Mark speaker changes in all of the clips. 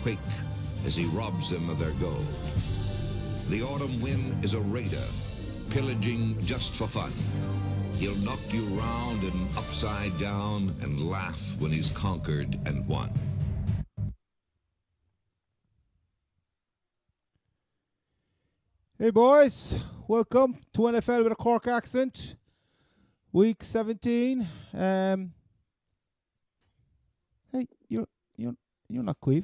Speaker 1: quake as he robs them of their gold. The autumn wind is a raider, pillaging just for fun. He'll knock you round and upside down and laugh when he's conquered and won.
Speaker 2: Hey boys, welcome to NFL with a Cork accent. Week 17. Hey, you're not Queeve.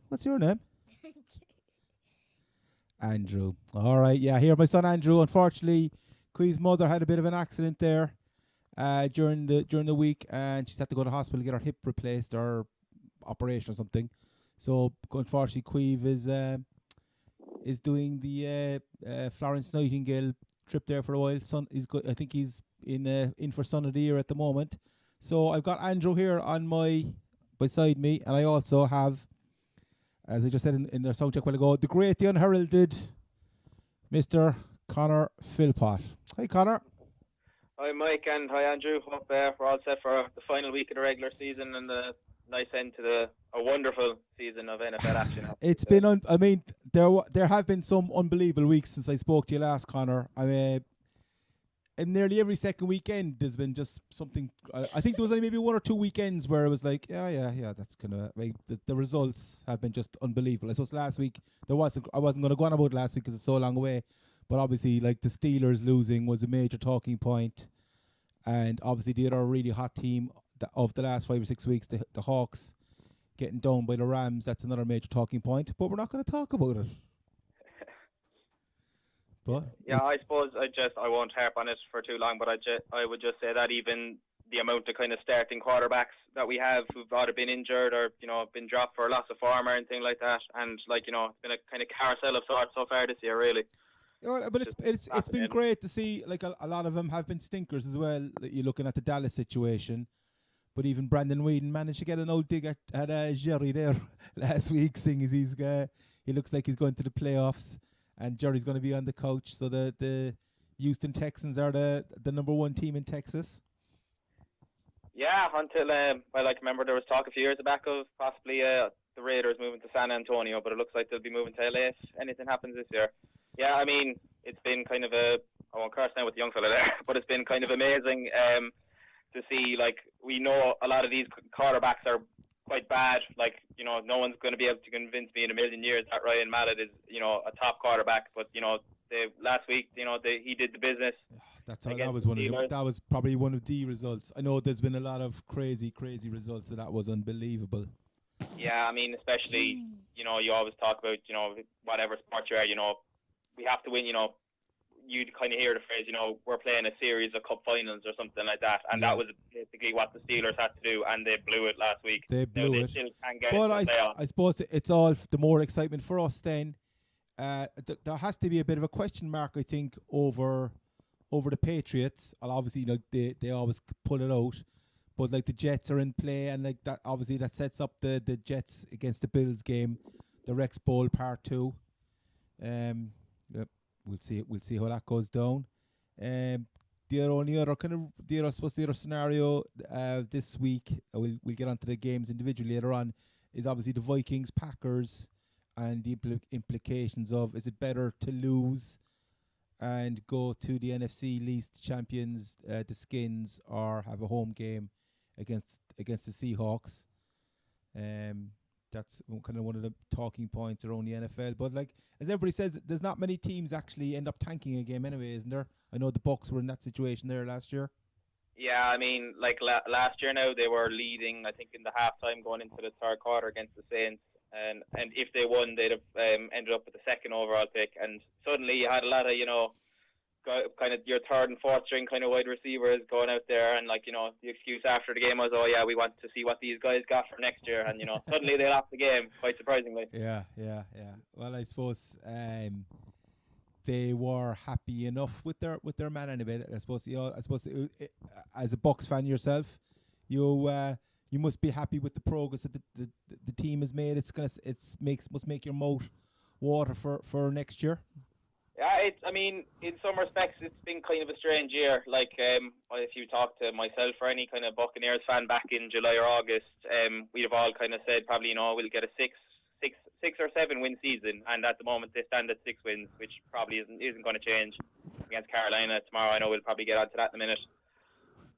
Speaker 2: What's your name? Andrew. All right, yeah. Here, my son Andrew. Unfortunately, Queeve's mother had a bit of an accident there during the week, and she's had to go to hospital to get her hip replaced or operation or something. So unfortunately, Queeve is doing the Florence Nightingale trip there for a while. I think he's in for Son of the Year at the moment. So I've got Andrew here beside me, and I also have, as I just said in their sound check a while ago, the great, the unheralded, Mr. Connor Philpott. Hi, Connor.
Speaker 3: Hi, Mike, and hi, Andrew. Hope we're all set for the final week of the regular season and the nice end to a wonderful season of NFL action.
Speaker 2: It's been, there have been some unbelievable weeks since I spoke to you last, Connor. I mean, in nearly every second weekend, there's been just something. I think there was only maybe one or two weekends where it was like, yeah, that's kind of like the results have been just unbelievable. I suppose last week I wasn't going to go on about last week because it's so long away, but obviously like the Steelers losing was a major talking point, and obviously the other really hot team of the last 5 or 6 weeks, the Hawks, getting down by the Rams. That's another major talking point, but we're not going to talk about it. But
Speaker 3: yeah, I suppose I won't harp on it for too long, but I would just say that even the amount of kind of starting quarterbacks that we have who've either been injured or been dropped for loss of form or anything like that, and it's been a kind of carousel of sorts so far this year, really.
Speaker 2: Yeah, but it's been great to see. Like a lot of them have been stinkers as well. You're looking at the Dallas situation, but even Brandon Whedon managed to get an old dig at Jerry there last week, seeing as he looks like he's going to the playoffs. And Jerry's going to be on the couch, so the Houston Texans are the number one team in Texas.
Speaker 3: Yeah, until I remember there was talk a few years back of possibly the Raiders moving to San Antonio, but it looks like they'll be moving to LA if anything happens this year. Yeah, I mean, it's been kind of I won't curse now with the young fella there, but it's been kind of amazing to see. Like, we know a lot of these quarterbacks are quite bad. Like, no one's going to be able to convince me in a million years that Ryan Mallett is, a top quarterback. But last week, he did the business.
Speaker 2: That was probably one of the results. I know there's been a lot of crazy results, so that was unbelievable.
Speaker 3: Yeah, I mean, especially you always talk about whatever sport you are, we have to win. You'd kind of hear the phrase, we're playing a series of cup finals or something like that, and that was basically what the Steelers had to do, and they blew it last week.
Speaker 2: They blew it.
Speaker 3: Still can't get
Speaker 2: but
Speaker 3: I
Speaker 2: suppose it's all the more excitement for us then. There has to be a bit of a question mark, I think, over the Patriots. Obviously, they always pull it out, but like the Jets are in play, and like that obviously that sets up the Jets against the Bills game, the Rex Bowl Part 2. We'll see how that goes down. The other scenario this week, we'll get onto the games individually later on, is obviously the Vikings Packers and the implications of, is it better to lose and go to the NFC least champions, the Skins, or have a home game against the Seahawks? That's kind of one of the talking points around the NFL. But like, as everybody says, there's not many teams actually end up tanking a game anyway, isn't there? I know the Bucs were in that situation there last year.
Speaker 3: Yeah, I mean, like last year now, they were leading, I think, in the halftime going into the third quarter against the Saints. And if they won, they'd have ended up with the second overall pick. And suddenly you had a lot of, kind of your third and fourth string kind of wide receivers going out there, and the excuse after the game was, oh yeah, we want to see what these guys got for next year, and suddenly they lost the game, quite surprisingly.
Speaker 2: Yeah. Well, I suppose they were happy enough with their man anyway. I suppose as a Bucs fan yourself, you must be happy with the progress that the team has made. Must make your mouth water for next year.
Speaker 3: Yeah, I mean, in some respects, it's been kind of a strange year. Like, if you talk to myself or any kind of Buccaneers fan back in July or August, we'd have all kind of said probably, we'll get a six six or 7 win season, and at the moment they stand at 6 wins, which probably isn't going to change against Carolina tomorrow. I know we'll probably get onto that in a minute.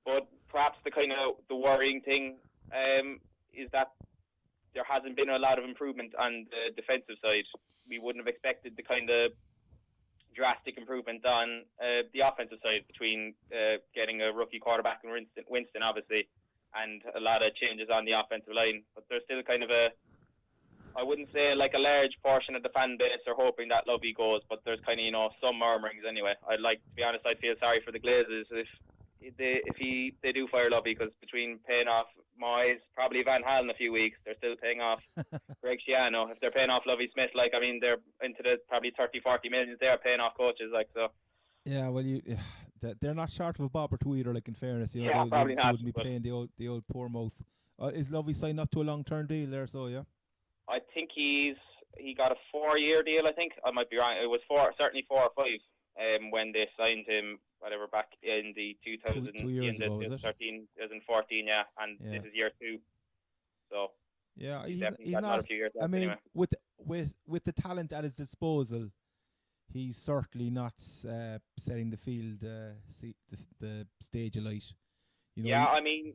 Speaker 3: But perhaps the worrying thing is that there hasn't been a lot of improvement on the defensive side. We wouldn't have expected the kind of drastic improvement on the offensive side between getting a rookie quarterback in Winston, obviously, and a lot of changes on the offensive line. But there's still kind of I wouldn't say like a large portion of the fan base are hoping that Lovey goes, but there's kind of, some murmurings anyway. To be honest, I'd feel sorry for the Glazers if they do fire Lovey, because between paying off Moyes, probably Van Hal in a few weeks, they're still paying off Greg Schiano. If they're paying off Lovey Smith, they're into the probably 30-40 million they're paying off coaches, so.
Speaker 2: Yeah, well, they're not short of a bob or two either. Like, in fairness, they
Speaker 3: probably not.
Speaker 2: Wouldn't be playing the old poor mouth. Is Lovey signed up to a long-term deal there? So yeah.
Speaker 3: I think he got a 4-year deal. I think I might be wrong. It was certainly 4 or 5 when they signed him. Whatever, back in the 2000,
Speaker 2: 2 years ago, was it?
Speaker 3: 2014, yeah, and this is year 2. So
Speaker 2: yeah,
Speaker 3: he's
Speaker 2: not.
Speaker 3: Another few years left,
Speaker 2: I mean,
Speaker 3: anyway.
Speaker 2: with the talent at his disposal, he's certainly not setting the field the stage alight.
Speaker 3: Yeah, I mean,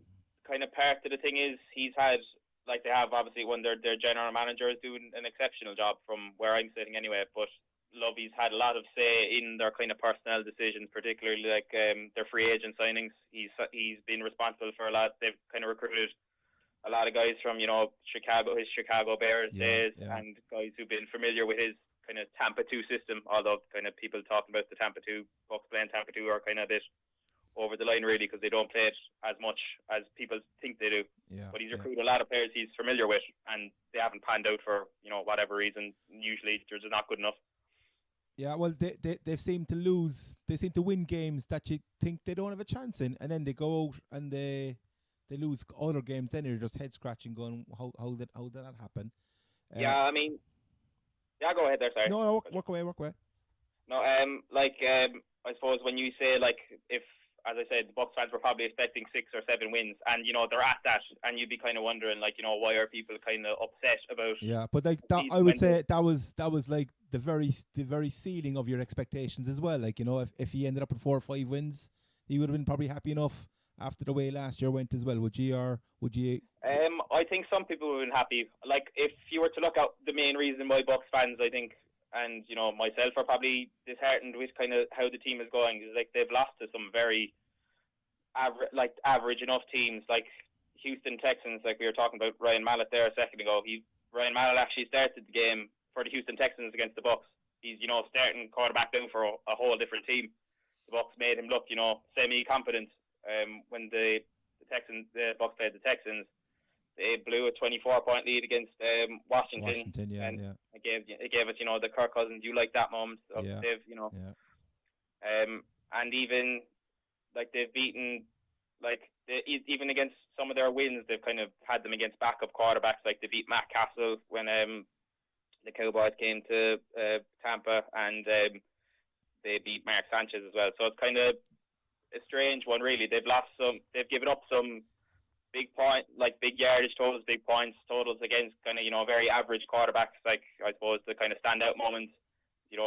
Speaker 3: kind of part of the thing is he's had, like, they have obviously when their general manager is doing an exceptional job from where I'm sitting anyway, but Lovey's had a lot of say in their kind of personnel decisions, particularly like their free agent signings. He's been responsible for a lot. They've kind of recruited a lot of guys from his Chicago Bears days, and guys who've been familiar with his kind of Tampa 2 system. Although kind of people talking about the Tampa 2 Bucks playing Tampa 2 are kind of a bit over the line, really, because they don't play it as much as people think they do.
Speaker 2: Yeah,
Speaker 3: but he's recruited a lot of players he's familiar with, and they haven't panned out for whatever reason. Usually they're just not good enough.
Speaker 2: Yeah, well, they seem to lose. They seem to win games that you think they don't have a chance in, and then they go out and they lose other games. Then you're just head scratching, going, how did that happen?
Speaker 3: Yeah, I mean, yeah, go ahead there. Sorry.
Speaker 2: No, work away.
Speaker 3: No, I suppose when you say, like, if, as I said, the Bucks fans were probably expecting 6 or 7 wins, and they're at that, and you'd be kind of wondering, like, why are people kind of upset about?
Speaker 2: Yeah, but like that, I would say that was like the very ceiling of your expectations as well. Like, if he ended up with 4 or 5 wins, he would have been probably happy enough after the way last year went as well. Would you, or would you?
Speaker 3: I think some people would have been happy. Like, if you were to look at the main reason why Bucks fans, I think, and myself, are probably disheartened with kind of how the team is going, is like they've lost to some very average enough teams, like Houston Texans. Like we were talking about Ryan Mallett there a second ago. Ryan Mallett actually started the game for the Houston Texans against the Bucks. He's starting quarterback down for a whole different team. The Bucks made him look semi-competent. When the Bucks played the Texans, they blew a 24-point lead against Washington.
Speaker 2: Yeah.
Speaker 3: It gave us the Kirk Cousins you like that moment of Dave, and even like they've beaten, like even against some of their wins, they've kind of had them against backup quarterbacks. Like they beat Matt Castle when the Cowboys came to Tampa, and they beat Mark Sanchez as well. So it's kind of a strange one, really. They've given up some big yardage totals, big points totals against kind of very average quarterbacks. Like I suppose the kind of standout moment,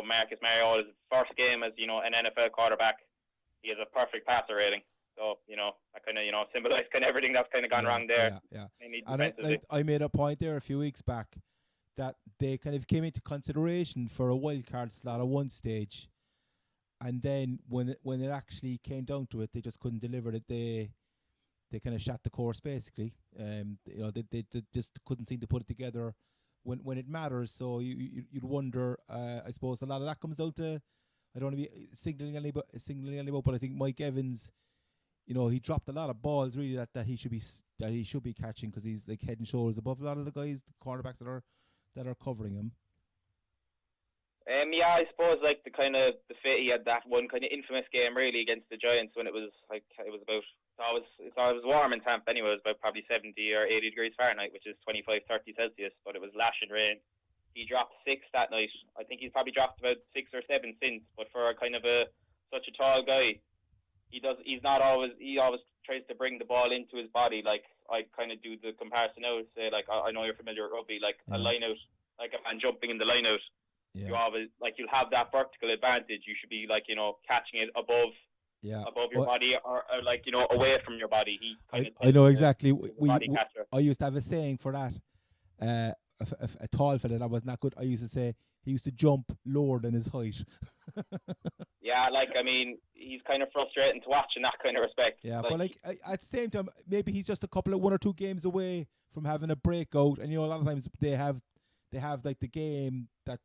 Speaker 3: Marcus Mariota's first game as an NFL quarterback, he has a perfect passer rating. So that kind of symbolized kind of everything that's kind of gone wrong there.
Speaker 2: Yeah. And I made a point there a few weeks back that they kind of came into consideration for a wild card slot at one stage, and then when it actually came down to it, they just couldn't deliver it. They kind of shot the course basically. They just couldn't seem to put it together when it matters. So you'd wonder. I suppose a lot of that comes down to, I don't want to be signaling anybody, but I think Mike Evans, he dropped a lot of balls really that he should be catching, because he's like head and shoulders above a lot of the guys, the cornerbacks that are covering him.
Speaker 3: Yeah, I suppose like he had that one kind of infamous game really against the Giants when it was warm in Tampa anyway. It was about probably 70 or 80 degrees Fahrenheit, which is 25-30 Celsius, but it was lashing rain. He dropped 6 that night. I think he's probably dropped about 6 or 7 since, but for a kind of such a tall guy, he always tries to bring the ball into his body. Like I kind of do the comparison now, say, like, I know you're familiar with rugby, like a line like a man jumping in the line out.
Speaker 2: Yeah.
Speaker 3: You always you'll have that vertical advantage. You should be catching it above your body or away from your body. He
Speaker 2: I know exactly.
Speaker 3: body catcher.
Speaker 2: I used to have a saying for that. A tall fella that was not good. I used to say he used to jump lower than his height.
Speaker 3: Yeah, he's kind of frustrating to watch in that kind of respect.
Speaker 2: Yeah, but at the same time, maybe he's just one or two games away from having a breakout. And a lot of times they have like the game that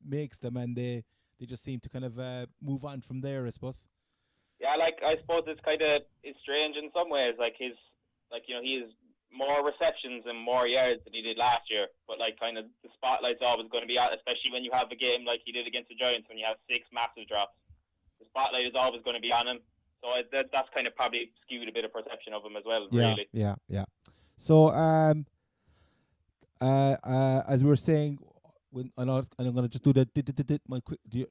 Speaker 2: makes them, and they just seem to kind of move on from there, I suppose.
Speaker 3: Yeah, I suppose it's strange in some ways. He has more receptions and more yards than he did last year, but the spotlight's always going to be out, especially when you have a game like he did against the Giants when you have 6 massive drops. The spotlight is always going to be on him, so that's kind of probably skewed a bit of perception of him as well.
Speaker 2: Yeah,
Speaker 3: really.
Speaker 2: Yeah. So as we were saying, I'm going to just do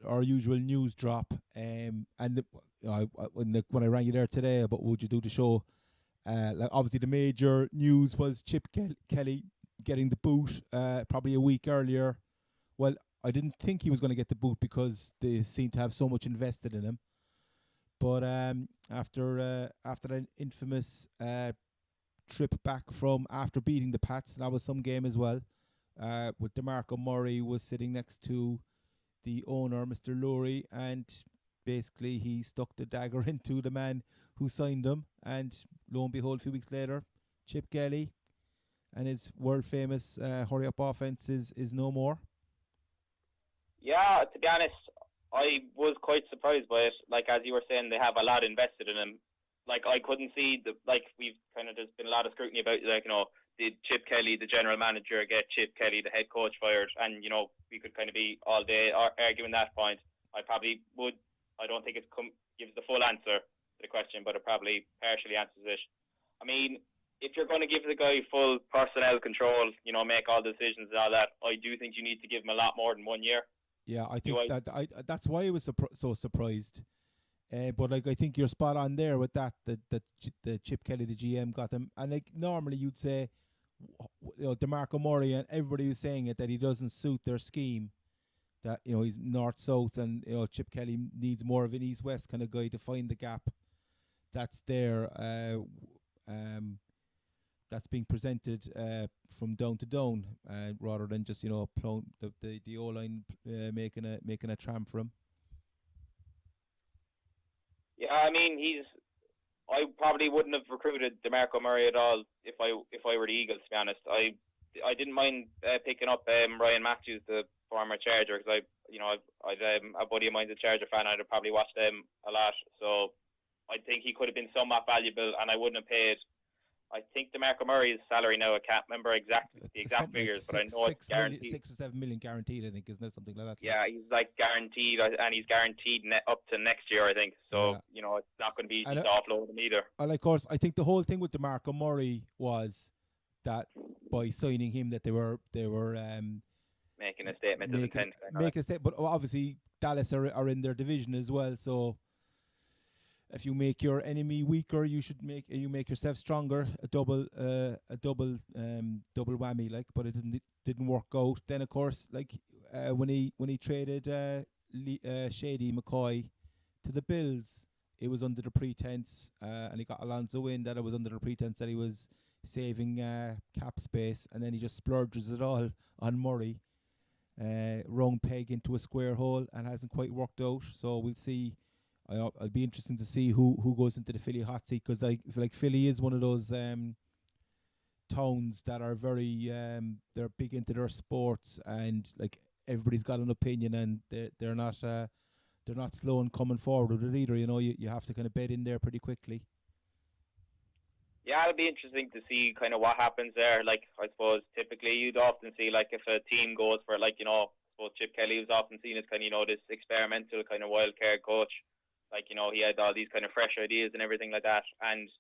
Speaker 2: our usual news drop. And when I rang you there today about what would you do the show, obviously the major news was Chip Kelly getting the boot probably a week earlier. Well, I didn't think he was going to get the boot because they seem to have so much invested in him. But after that infamous trip back from after beating the Pats, that was some game as well. With DeMarco Murray was sitting next to the owner, Mr. Lurie, and basically he stuck the dagger into the man who signed him, and lo and behold, a few weeks later, Chip Kelly and his world famous hurry up offense is no more.
Speaker 3: Yeah, to be honest, I was quite surprised by it. As you were saying, they have a lot invested in him. I couldn't see we've there's been a lot of scrutiny about did Chip Kelly, the general manager, get Chip Kelly, the head coach, fired? And we could be all day arguing that point. I probably would. I don't think it gives the full answer to the question, but it probably partially answers it. If you're going to give the guy full personnel control, make all the decisions and all that, I do think you need to give him a lot more than 1 year.
Speaker 2: Yeah, I think that's why I was so surprised. But I think you're spot on there with that. The Chip Kelly, the GM, got him, and normally you'd say, DeMarco Murray and everybody was saying it that he doesn't suit their scheme. That he's north south, and Chip Kelly needs more of an east west kind of guy to find the gap that's there. That's being presented from down to down, rather than just the O-line making a tram for him.
Speaker 3: Yeah, I probably wouldn't have recruited DeMarco Murray at all if I were the Eagles. To be honest, I didn't mind picking up Ryan Matthews, the former Charger, because I'd a buddy of mine's a Charger fan. I'd have probably watched them a lot, so I think he could have been somewhat valuable, and I wouldn't have paid. I think DeMarco Murray's salary now, I can't remember the exact figures, but I know it's guaranteed.
Speaker 2: 6 or 7 million guaranteed, I think, isn't it? Something like that.
Speaker 3: Yeah, he's guaranteed, and he's guaranteed up to next year, I think. So, it's not going to be easy to offload him either.
Speaker 2: And of course, I think the whole thing with DeMarco Murray was that by signing him that they were
Speaker 3: making a statement of intent.
Speaker 2: Making a statement, but obviously Dallas are in their division as well, so if you make your enemy weaker, you make yourself stronger. A double whammy, but it didn't work out. Then of course, when he traded Shady McCoy to the Bills, it was under the pretense, and he got Alonzo in, that it was under the pretense that he was saving cap space, and then he just splurges it all on Murray, round peg into a square hole, and hasn't quite worked out. So we'll see. It'll be interesting to see who goes into the Philly hot seat, because I feel like Philly is one of those towns that are very they're big into their sports, and everybody's got an opinion, and they're not slow in coming forward with it either. You have to kind of bed in there pretty quickly.
Speaker 3: Yeah, it'll be interesting to see kind of what happens there. I suppose typically you'd often see if a team goes for I suppose Chip Kelly was often seen as this experimental kind of wild card coach. He had all these kind of fresh ideas and everything like that. And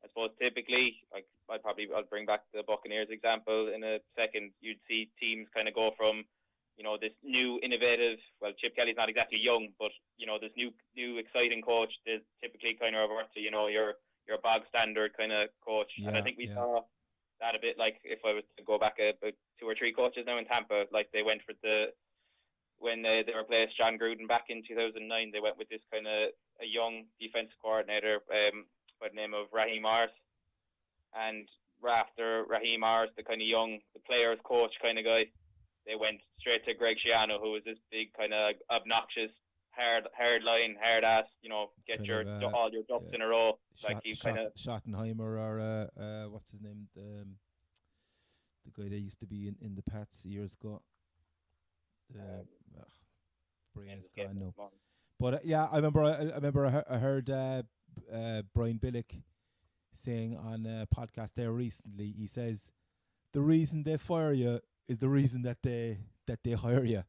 Speaker 3: I suppose typically, I'll bring back the Buccaneers example in a second. You'd see teams kind of go from, this new innovative. Well, Chip Kelly's not exactly young, but this new exciting coach. They typically kind of revert to your bog standard kind of coach. Yeah, and I think we saw that a bit. Like if I was to go back about 2 or 3 coaches now in Tampa, like they went for when they replaced John Gruden back in 2009, they went with this kind of a young defensive coordinator by the name of Raheem Morris. And after Raheem Morris, the kind of the players coach kind of guy, they went straight to Greg Schiano, who was this big kind of obnoxious, hard line, hard ass, get
Speaker 2: Kind
Speaker 3: all your ducks in a row. Like he kind of
Speaker 2: Schottenheimer or what's his name? The guy that used to be in the Pats years ago. Brain is gone now. But yeah, I remember I heard Brian Billick saying on a podcast there recently. He says the reason they fire you is the reason that they hire you.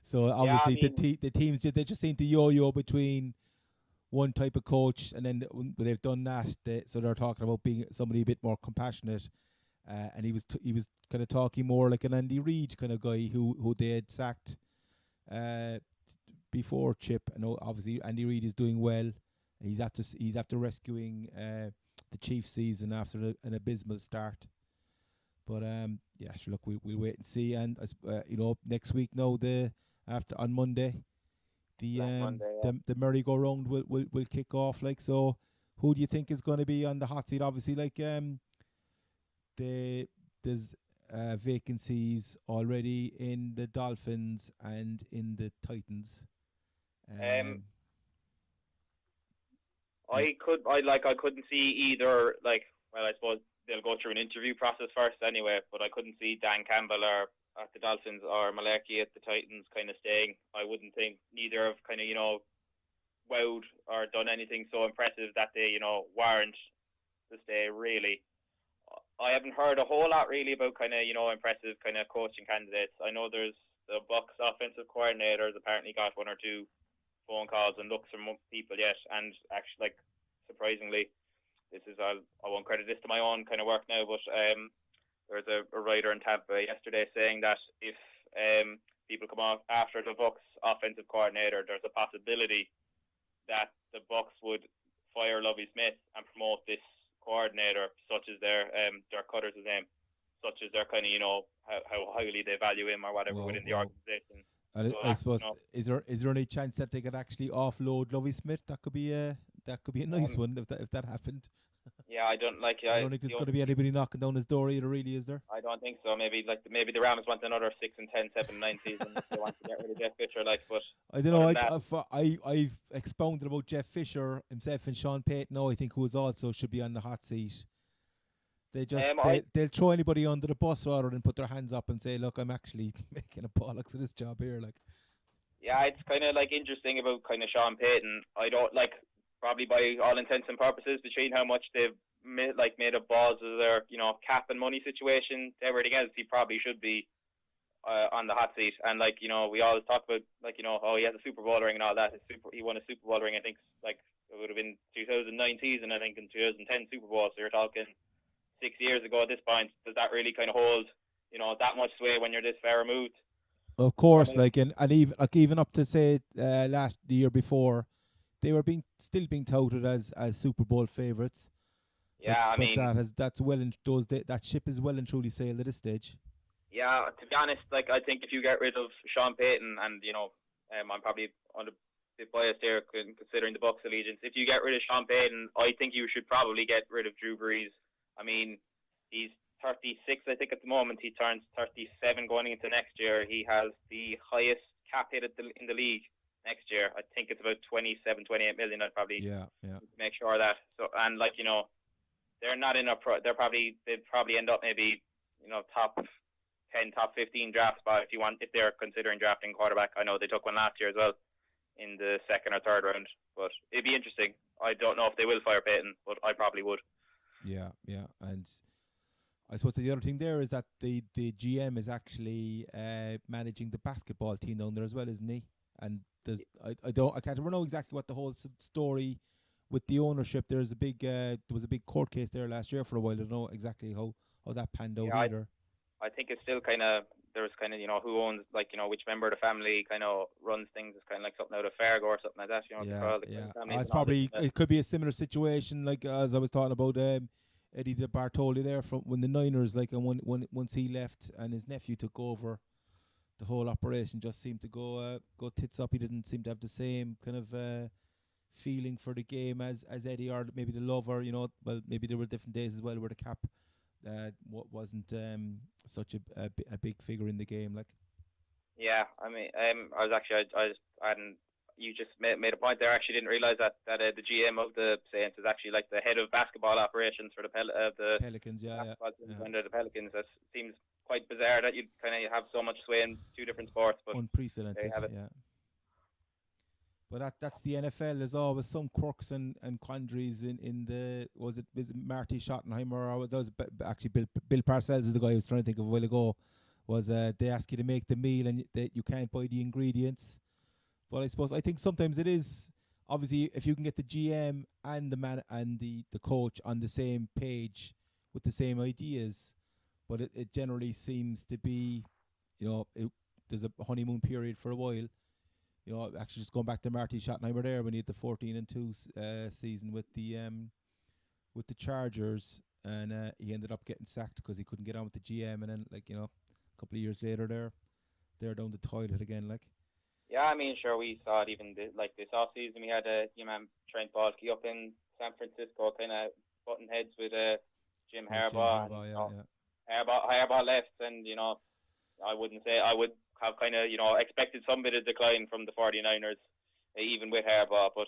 Speaker 2: So obviously the teams they just seem to yo-yo between one type of coach, and then when they've done that, so they're talking about being somebody a bit more compassionate. And he was kind of talking more like an Andy Reid kind of guy who they had sacked before Chip. And obviously Andy Reid is doing well. He's after rescuing the Chiefs season after an abysmal start. But yeah, sure, look, we'll wait and see. And next week now on Monday, the merry-go-round will kick off. Like, so, who do you think is going to be on the hot seat? Obviously, like there's vacancies already in the Dolphins and in the Titans.
Speaker 3: I couldn't see either. Like, well, I suppose they'll go through an interview process first anyway. But I couldn't see Dan Campbell or at the Dolphins or Malarkey at the Titans kind of staying. I wouldn't think neither have kind of wowed or done anything so impressive that they warrant to stay really. I haven't heard a whole lot really about kind of impressive kind of coaching candidates. I know there's the Bucs offensive coordinators apparently got 1 or 2 phone calls and looks from people yet, and actually, like, surprisingly, this is I won't credit this to my own kind of work now, but there was a writer in Tampa yesterday saying that if people come off after the Bucs offensive coordinator, there's a possibility that the Bucs would fire Lovie Smith and promote this coordinator, such as their Cutter's name, such as their kind of how highly they value him or whatever within the organization.
Speaker 2: I suppose is there any chance that they could actually offload Lovie Smith? That could be a nice one if that happened.
Speaker 3: Yeah, I don't think there's
Speaker 2: going to be anybody knocking down his door either. Really, is there?
Speaker 3: I don't think so. Maybe the Rams want another 6-10, 7-9 season if they want to get rid of Jeff Fisher. Like, but
Speaker 2: I don't know. I've expounded about Jeff Fisher himself and Sean Payton. I think who also should be on the hot seat. They just they'll throw anybody under the bus rather than put their hands up and say, "Look, I'm actually making a bollocks of this job here." Like,
Speaker 3: yeah, it's kind of like interesting about kind of Sean Payton. I don't like probably by all intents and purposes between how much they've made up balls of their cap and money situation to everything else. He probably should be on the hot seat. And like we always talk about he has a Super Bowl ring and all that. He won a Super Bowl ring. I think like it would have been 2009 season. I think in 2010 Super Bowl. So you're talking 6 years ago at this point. Does that really kind of hold that much sway when you're this far removed?
Speaker 2: Of course, and even up to say the year before, they were still being touted as Super Bowl favourites.
Speaker 3: Yeah,
Speaker 2: that ship is well and truly sailed at this stage.
Speaker 3: Yeah, to be honest, like I think if you get rid of Sean Payton, and I'm probably on a bit biased here considering the Bucs allegiance. If you get rid of Sean Payton, I think you should probably get rid of Drew Brees. I mean, he's 36, I think, at the moment. He turns 37 going into next year. He has the highest cap hit in the league next year. I think it's about 27, 28 million. I'd probably make sure of that. So, and they're not in they'd probably end up maybe top 10, top 15 draft spot if they're considering drafting quarterback. I know they took one last year as well in the 2nd or 3rd round, but it'd be interesting. I don't know if they will fire Payton, but I probably would.
Speaker 2: Yeah, and I suppose the other thing there is that the GM is actually managing the basketball team down there as well, isn't he? And I can't remember exactly what the whole story with the ownership. There was a big court case there last year for a while. I don't know exactly how that panned out either.
Speaker 3: I think it's still kind of there's kind of who owns which member of the family kind of runs things. It's kind of like something out of Fargo or something like that.
Speaker 2: It's probably it could be a similar situation like as I was talking about Eddie De Bartoli there from when the Niners, like, and once he left and his nephew took over, the whole operation just seemed to go tits up. He didn't seem to have the same kind of feeling for the game as Eddie, or maybe the lover. Well, maybe there were different days as well where the cap wasn't such a big figure in the game, like.
Speaker 3: Yeah, I mean, I was actually, I hadn't. You just made a point there. I actually didn't realize that the GM of the Saints is actually like the head of basketball operations for the
Speaker 2: Pelicans. Yeah.
Speaker 3: Under the Pelicans. That seems quite bizarre that you kind of have so much sway in two different sports, but
Speaker 2: unprecedented. Yeah. But that's the NFL. There's always some quirks and quandaries in the was it Marty Schottenheimer, or was actually Bill Parcells is the guy I was trying to think of a while ago. Was they ask you to make the meal and that you can't buy the ingredients. But I think sometimes it is obviously if you can get the GM and the man and the coach on the same page with the same ideas, but it generally seems to be, there's a honeymoon period for a while. Actually just going back to Marty Schottenheimer there when he had the 14-2 season with the Chargers, and he ended up getting sacked because he couldn't get on with the GM, and then a couple of years later they're down the toilet again, like.
Speaker 3: Yeah, I mean, sure, we saw it even this off season. We had Trent Baalke up in San Francisco, kind of butting heads with Jim Harbaugh. Harbaugh left, and I wouldn't say I would have kind of expected some bit of decline from the 49ers, even with Harbaugh, but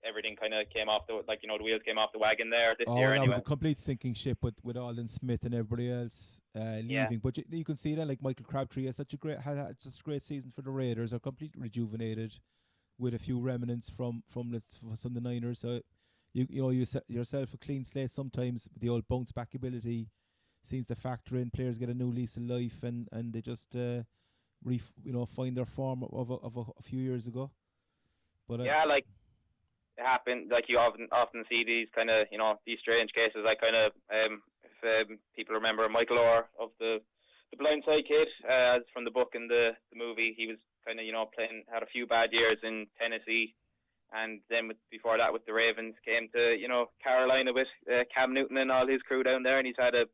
Speaker 3: everything kind of came off the the wheels came off the wagon there this year.
Speaker 2: That was a complete sinking ship with Alden Smith and everybody else leaving. Yeah. But you can see that, like, Michael Crabtree had such a great season for the Raiders, are completely rejuvenated with a few remnants from the Niners. So you yourself a clean slate. Sometimes the old bounce back ability seems to factor in. Players get a new lease of life and they just find their form of a few years ago. But
Speaker 3: like. It happened, like you often see these kind of these strange cases. Like kind of if people remember Michael Orr of the Blind Side Kid, as from the book and the movie, he was kind of had a few bad years in Tennessee, and then before that with the Ravens, came to Carolina with Cam Newton and all his crew down there, and he's had a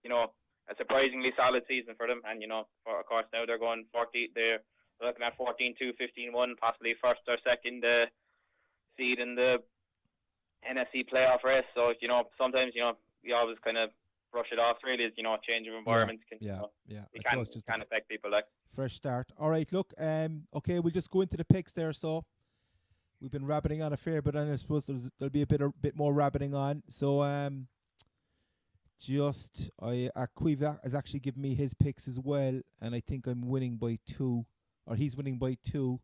Speaker 3: surprisingly solid season for them. And of course now they're going 14. They're looking at 14-2, 15-1, possibly first or second seed in the NFC playoff race. So sometimes you always kind of brush it off. Really, change of environments it can affect people. Like
Speaker 2: fresh start. All right, look. Okay, we'll just go into the picks there. So we've been rabbiting on a fair bit, and I suppose there'll be a bit more rabbiting on. So Quiva has actually given me his picks as well, and I think I'm winning by 2, or he's winning by 2.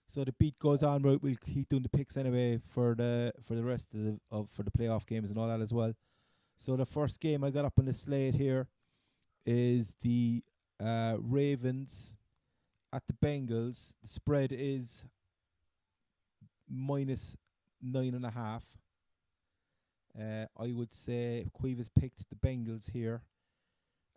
Speaker 2: So the beat goes on. We'll keep doing the picks anyway for the rest for the playoff games and all that as well. So the first game I got up on the slate here is the Ravens at the Bengals. The spread is -9.5. I would say Quiva's picked the Bengals here,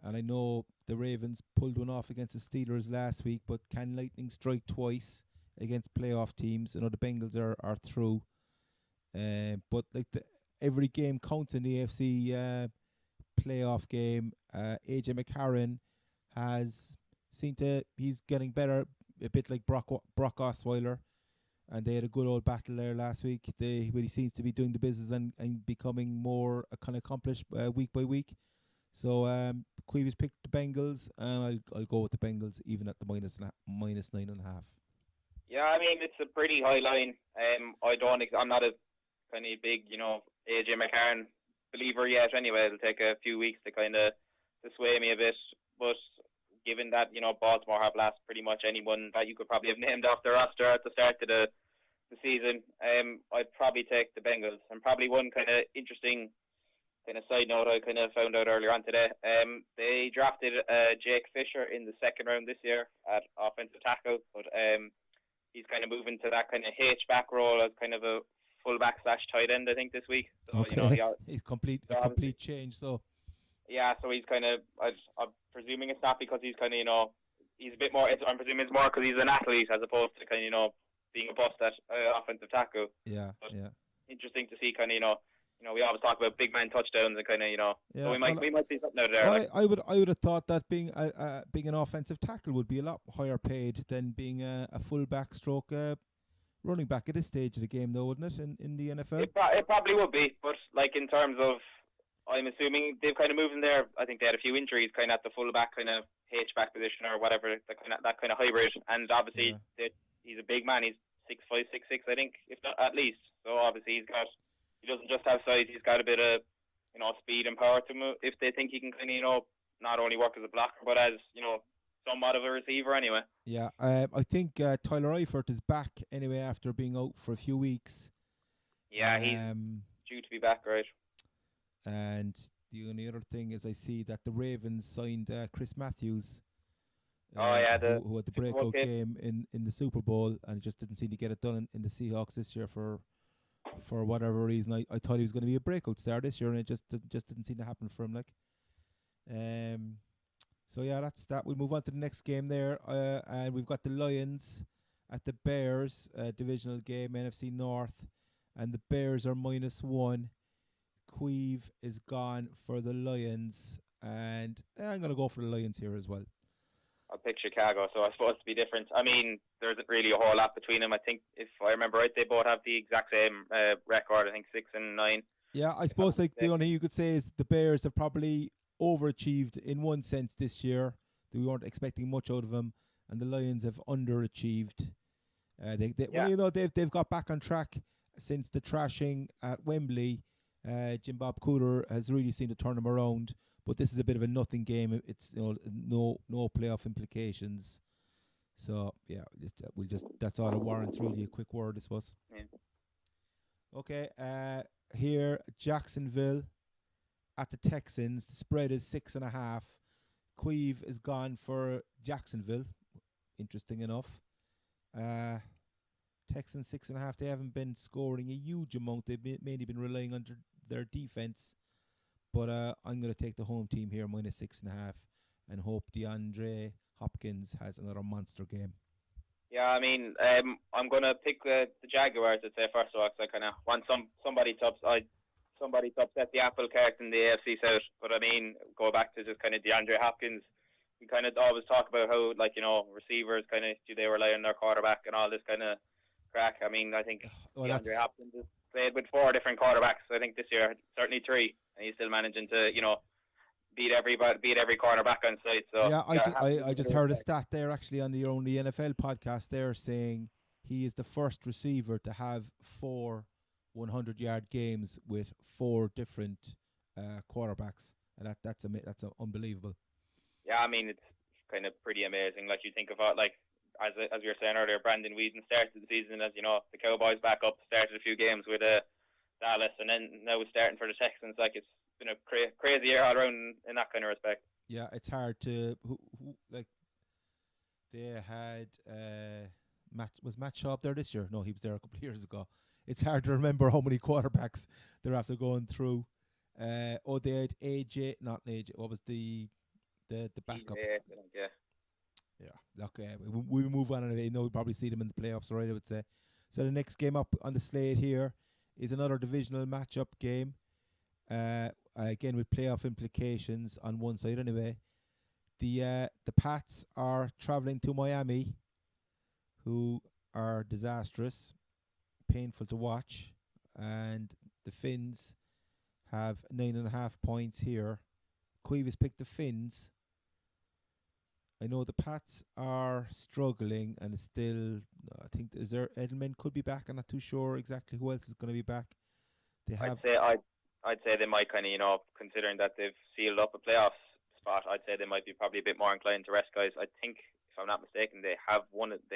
Speaker 2: and I know the Ravens pulled one off against the Steelers last week, but can lightning strike twice against playoff teams? I know the Bengals are through, but like every game counts in the AFC playoff game. AJ McCarron he's getting better, a bit like Brock Osweiler, and they had a good old battle there last week. But he seems to be doing the business and becoming more kind of accomplished week by week. So Queevy's picked the Bengals, and I'll go with the Bengals even at the -9.5.
Speaker 3: Yeah, I mean, it's a pretty high line. I'm not a kind of big, AJ McCarron believer yet. Anyway, it'll take a few weeks to kind of to sway me a bit. But given that Baltimore have lost pretty much anyone that you could probably have named off the roster at the start of the season, I'd probably take the Bengals. And probably one kind of interesting kind of side note I kind of found out earlier on today. They drafted Jake Fisher in the second round this year at offensive tackle, but he's kind of moving to that kind of H-back role as kind of a fullback / tight end, I think, this week. So,
Speaker 2: okay. He's complete change, so.
Speaker 3: Yeah, so he's kind of, I'm presuming it's not because he's kind of, he's a bit more, I'm presuming it's more because he's an athlete as opposed to kind of, being a bust at offensive tackle.
Speaker 2: Yeah,
Speaker 3: but interesting to see kind of, we always talk about big man touchdowns and kind of, so
Speaker 2: Yeah,
Speaker 3: we might see something out of there.
Speaker 2: well,
Speaker 3: Like,
Speaker 2: I would have thought that being an offensive tackle would be a lot higher paid than being a full back stroke running back at this stage of the game, though, wouldn't it? In the NFL.
Speaker 3: it probably would be, but like in terms of, I'm assuming they've kind of moved in there. I think they had a few injuries, kind of at the fullback, kind of H back position or whatever, that kind of hybrid. And obviously, he's a big man. He's 6'5", 6'6", I think, if not at least. So obviously, he doesn't just have size. He's got a bit of, speed and power to move. If they think he can kind of, not only work as a blocker but as, somewhat of a receiver anyway.
Speaker 2: Yeah, I think Tyler Eifert is back anyway after being out for a few weeks.
Speaker 3: Yeah, he's due to be back, right?
Speaker 2: And the only other thing is I see that the Ravens signed Chris Matthews. Who had the breakout game in the Super Bowl and just didn't seem to get it done in the Seahawks this year for whatever reason. I thought he was going to be a breakout star this year and it just didn't seem to happen for him. So yeah, that's that. We'll move on to the next game there, and we've got the Lions at the Bears, divisional game, NFC North, and the Bears are -1. Queeve is gone for the Lions, and I'm going to go for the Lions here as well.
Speaker 3: I'll pick Chicago, so I suppose to be different. I mean, there isn't really a whole lot between them. I think, if I remember right, they both have the exact same record. I think 6-9.
Speaker 2: Yeah, I suppose the only thing you could say is the Bears have probably overachieved in one sense this year. We weren't expecting much out of them, and the Lions have underachieved. They've got back on track since the trashing at Wembley. Jim Bob Cooter has really seemed to turn them around, but this is a bit of a nothing game. It's no playoff implications. So yeah, that's all it warrants really. A quick word, I suppose.
Speaker 3: Yeah.
Speaker 2: Okay, here Jacksonville at the Texans. The spread is 6.5. Queeve is gone for Jacksonville. Interesting enough. Texans 6.5. They haven't been scoring a huge amount. They've mainly been relying on their defense. But I'm going to take the home team here, -6.5, and hope DeAndre Hopkins has another monster game.
Speaker 3: Yeah, I mean, I'm going to pick the Jaguars, I'd say, first of all, because I kind of want somebody to upset the apple cart in the AFC South. But I mean, go back to just kind of DeAndre Hopkins. We kind of always talk about how, receivers kind of, do they rely on their quarterback and all this kind of crack. I mean, I think DeAndre Hopkins has played with 4 different quarterbacks. I think this year, certainly 3, and he's still managing to, beat every quarterback on site. So
Speaker 2: yeah, I just heard a stat there actually on the NFL podcast there saying he is the first receiver to have 4 100-yard games with 4 different quarterbacks, and that's unbelievable.
Speaker 3: Yeah, I mean, it's kind of pretty amazing. Like, you think about, as you were saying earlier, Brandon Whedon started the season as, the Cowboys back up, started a few games with Dallas, and then now starting for the Texans. It's been a crazy year all around in that kind of respect.
Speaker 2: Yeah, it's hard to they had Matt Shaw up there this year? No, he was there a couple of years ago. It's hard to remember how many quarterbacks they're after going through. They had AJ, not AJ. What was the backup? Yeah. Okay, we move on anyway. We'll probably see them in the playoffs, right? I would say. So the next game up on the slate here is another divisional matchup game. Again with playoff implications on one side anyway. The Pats are traveling to Miami, who are disastrous, painful to watch, and the Finns have 9.5 points here. Queeve has picked the Finns. I know the Pats are struggling and still, I think, Edelman could be back. I'm not too sure exactly who else is going to be back.
Speaker 3: I'd say they might kind of, considering that they've sealed up a playoff spot, I'd say they might be probably a bit more inclined to rest guys. I think, if I'm not mistaken, they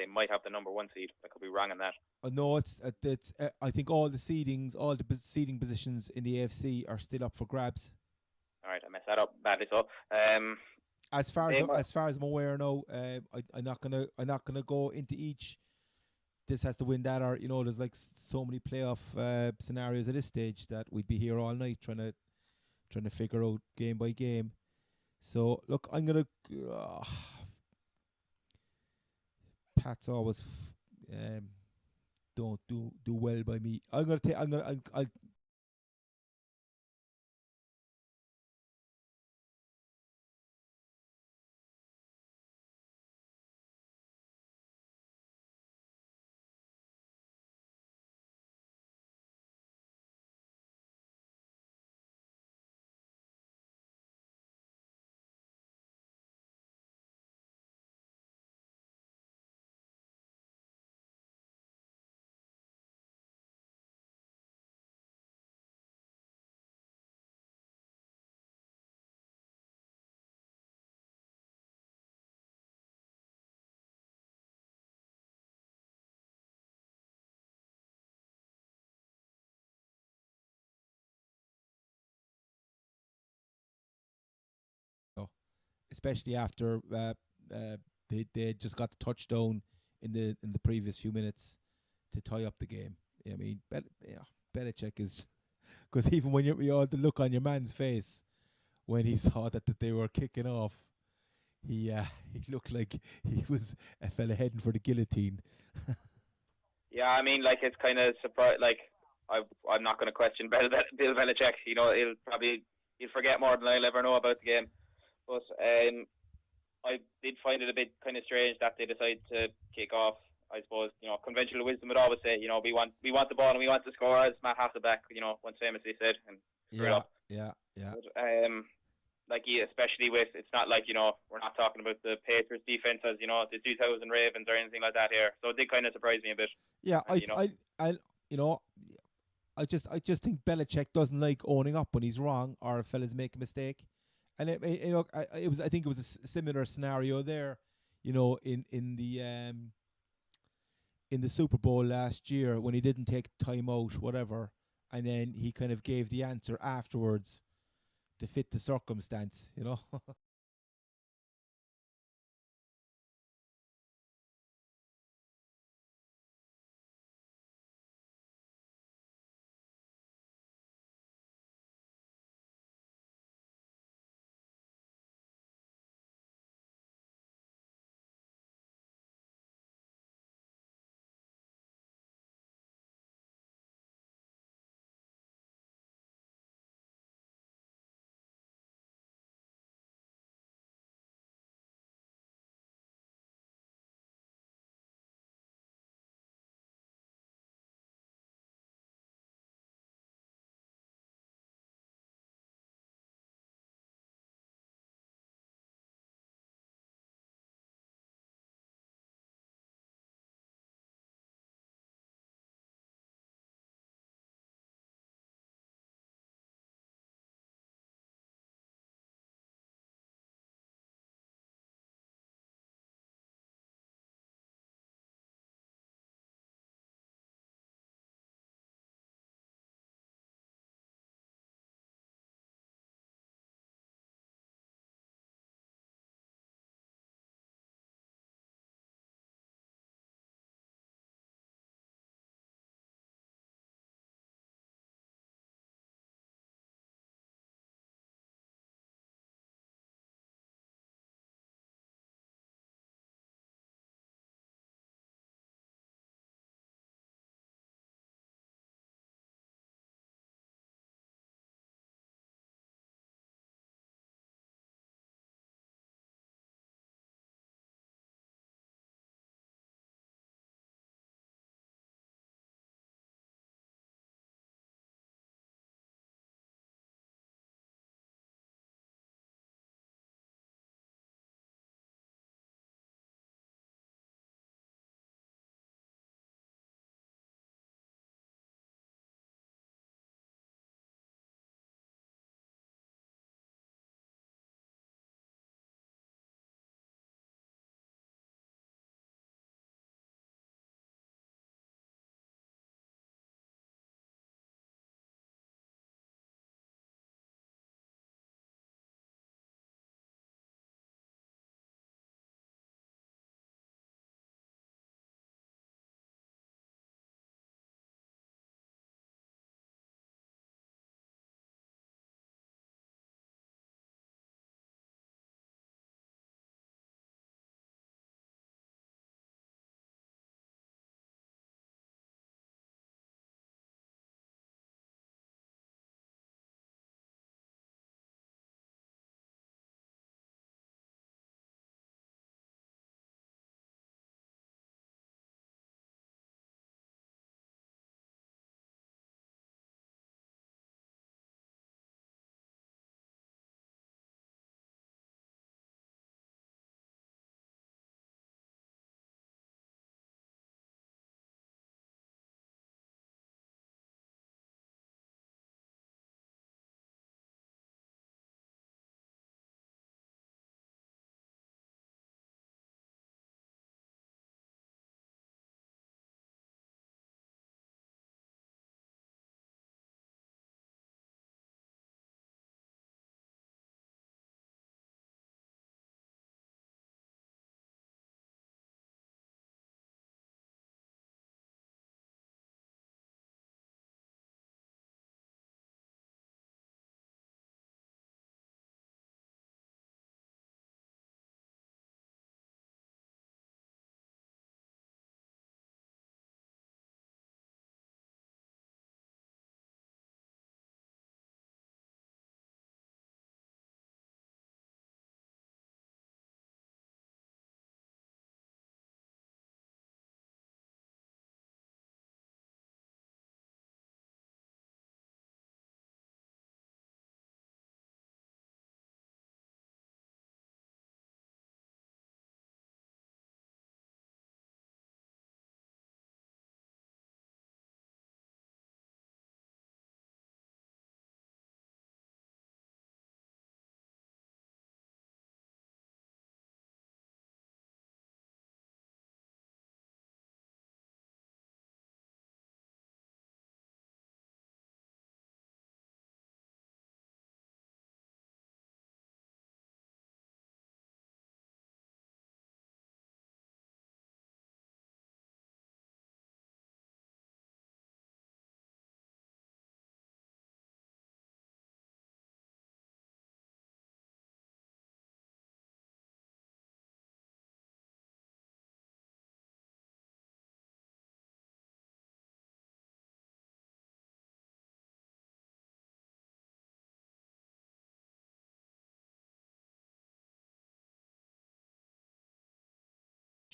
Speaker 3: might have the number 1 seed. I could be wrong on that.
Speaker 2: No, it's I think all the seeding positions in the AFC are still up for grabs.
Speaker 3: All right, I messed that up badly. So,
Speaker 2: as far as I'm aware, no, I'm not gonna go into each. This has to win that, or there's so many playoff scenarios at this stage that we'd be here all night trying to figure out game by game. So look, I'm gonna Pats always don't do well by me. I'll especially after they just got the touchdown in the previous few minutes to tie up the game. I mean, Belichick is because even when you all the look on your man's face when he saw that they were kicking off, he he looked like he was a fella heading for the guillotine.
Speaker 3: Yeah, I mean, like it's kind of surprise. Like I'm not going to question Bill Belichick. You know, he'll forget more than I'll ever know about the game. But I did find it a bit kind of strange that they decided to kick off. I suppose conventional wisdom would always say we want the ball and we want to score, as Matt Hasselbeck once famously said, and screw it
Speaker 2: Yeah,
Speaker 3: up.
Speaker 2: yeah, yeah.
Speaker 3: But, like especially with it's not like we're not talking about the Patriots defense as the 2000 Ravens or anything like that here. So it did kind of surprise me a bit.
Speaker 2: Yeah,
Speaker 3: And
Speaker 2: I, you know, I just think Belichick doesn't like owning up when he's wrong or if fellas make a mistake, and I think it was a similar scenario there, in the Super Bowl last year when he didn't take time out, whatever, and then he kind of gave the answer afterwards to fit the circumstance.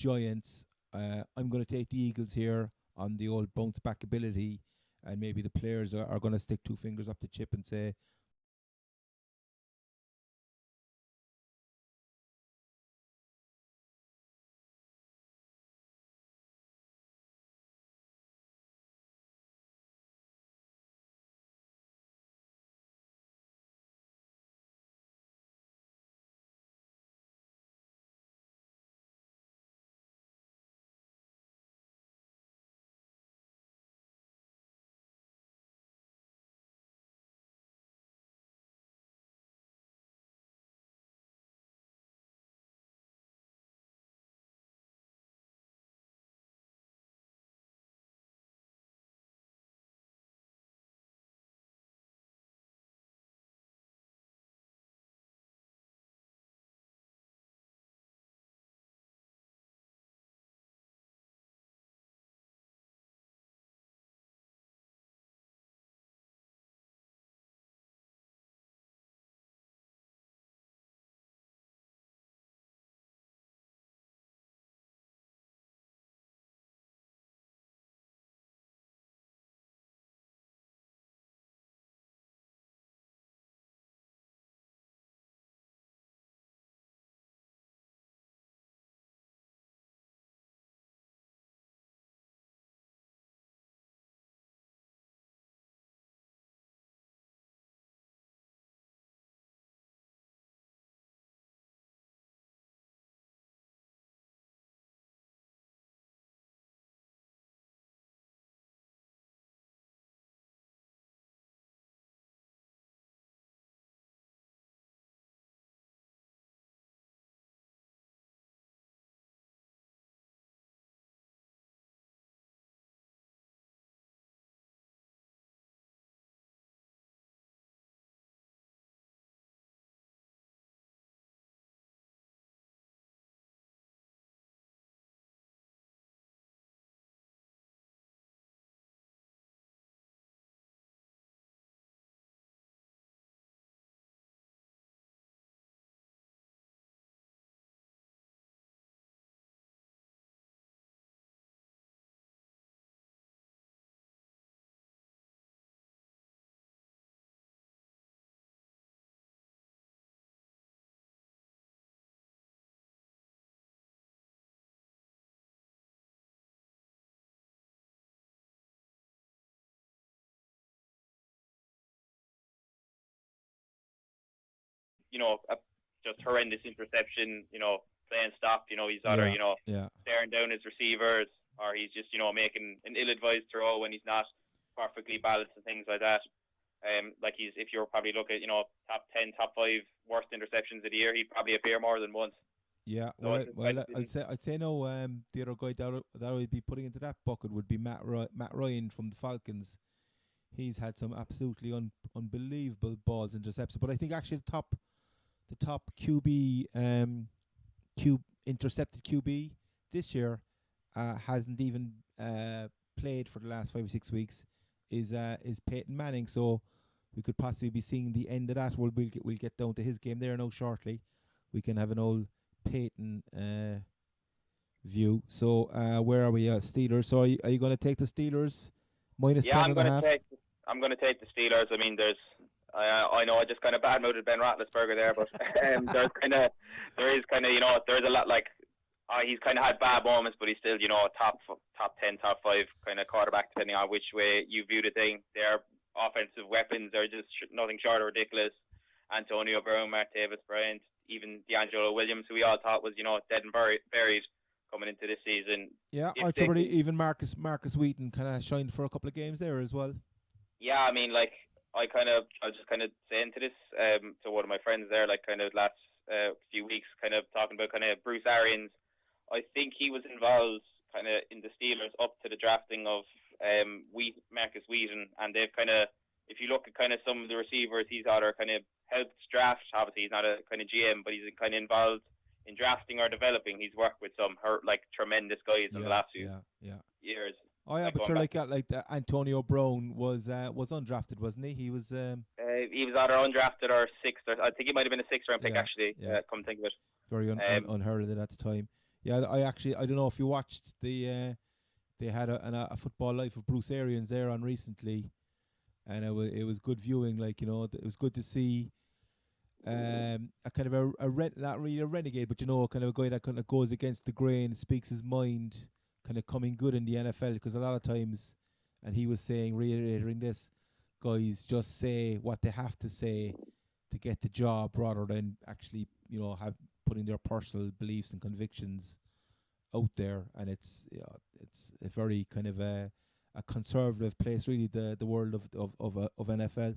Speaker 2: Giants. I'm going to take the Eagles here on the old bounce back ability, and maybe the players are going to stick two fingers up the chip and say,
Speaker 3: just horrendous interception. Playing stop. He's either
Speaker 2: yeah, yeah,
Speaker 3: staring down his receivers, or he's just making an ill-advised throw when he's not perfectly balanced and things like that. Like if you're probably look at top 10, top 5 worst interceptions of the year, he'd probably appear more than once.
Speaker 2: yeah.
Speaker 3: So
Speaker 2: I'd say no. The other guy that I'd be putting into that bucket would be Matt Ryan from the Falcons. He's had some absolutely unbelievable balls intercepted, but I think actually the top QB intercepted QB this year hasn't even played for the last 5 or 6 weeks. Is Peyton Manning? So we could possibly be seeing the end of that. We'll get down to his game there now shortly. We can have an old Peyton view. So where are we? Steelers. So are you going to take the Steelers minus
Speaker 3: yeah,
Speaker 2: 10 and a half?
Speaker 3: I'm going to take the Steelers. I mean, I know I just kind of badmouthed Ben Roethlisberger there, but there's a lot like he's kind of had bad moments, but he's still top 10, top 5 kind of quarterback depending on which way you view the thing. Their offensive weapons are just nothing short of ridiculous. Antonio Brown, Martavis Bryant, even D'Angelo Williams, who we all thought was dead and buried coming into this season.
Speaker 2: Yeah, I thought even Marcus Wheaton kind of shined for a couple of games there as well.
Speaker 3: Yeah, I mean, like I was just kind of saying to this to one of my friends there, like kind of last few weeks, kind of talking about kind of Bruce Arians. I think he was involved kind of in the Steelers up to the drafting of Marcus Wheaton, and they've kind of, if you look at kind of some of the receivers he's either kind of helped draft. Obviously, he's not a kind of GM, but he's kind of involved in drafting or developing. He's worked with some tremendous guys in the last few years.
Speaker 2: Oh yeah, but you're like Antonio Brown was undrafted, wasn't he? He was
Speaker 3: either undrafted or sixth. I think he might have been a 6th round pick actually. Come think of it.
Speaker 2: Very unheralded at the time. Yeah, I don't know if you watched they had a football life of Bruce Arians there on recently, and it was good viewing. Like, it was good to see a kind of not really a renegade, but kind of a guy that kind of goes against the grain, speaks his mind, kind of coming good in the NFL. Because a lot of times, and he was saying, reiterating this, guys just say what they have to say to get the job, rather than actually, have putting their personal beliefs and convictions out there. And it's a very kind of a conservative place, really, the world of NFL.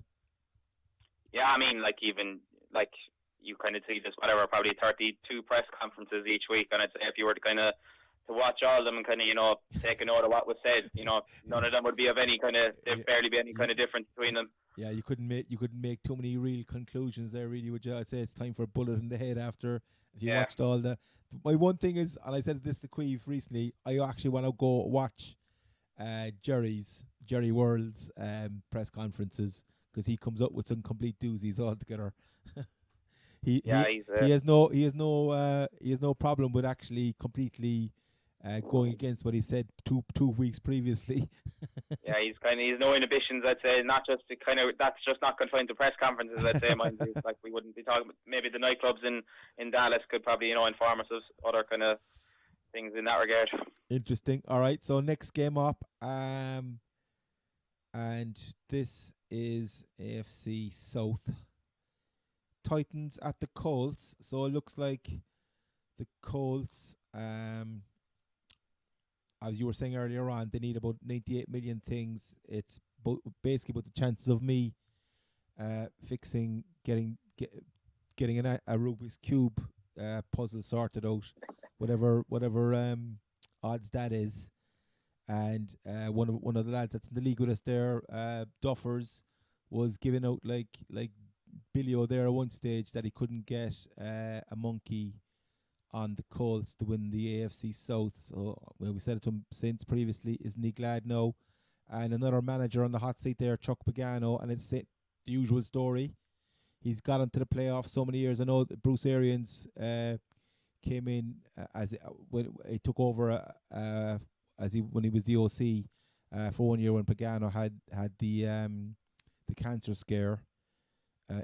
Speaker 3: Yeah, I mean, like even like you kind of see just whatever, probably 32 press conferences each week, and I'd say if you were to kind of to watch all of them and kind of take a note of what was said, none of them would be of any kind of there'd barely be any kind of difference between them.
Speaker 2: Yeah, you couldn't make too many real conclusions there, really, would you? I'd say it's time for a bullet in the head after if you
Speaker 3: Yeah,
Speaker 2: watched all the. My one thing is, and I said this to Queeve recently, I actually want to go watch Jerry World's press conferences, because he comes up with some complete doozies altogether. he
Speaker 3: yeah,
Speaker 2: he
Speaker 3: he's
Speaker 2: he has no problem with actually completely going against what he said two weeks previously.
Speaker 3: yeah, he's no inhibitions. I'd say not just to kind of that's just not confined to press conferences. I'd say, mind you, like we wouldn't be talking. Maybe the nightclubs in Dallas could probably inform us of other kind of things in that regard.
Speaker 2: Interesting. All right. So next game up, and this is AFC South. Titans at the Colts. So it looks like the Colts, as you were saying earlier on, they need about 98 million things. It's basically about the chances of me getting a Rubik's Cube puzzle sorted out, whatever odds that is. And one of the lads that's in the league with us there, Duffers, was giving out like Billy there at one stage that he couldn't get a monkey on the Colts to win the AFC South. So we said it to him since previously. Isn't he glad now? And another manager on the hot seat there, Chuck Pagano, and it's the usual story. He's got into the playoffs so many years. I know that Bruce Arians came in when he took over when he was the OC for 1 year when Pagano had the cancer scare.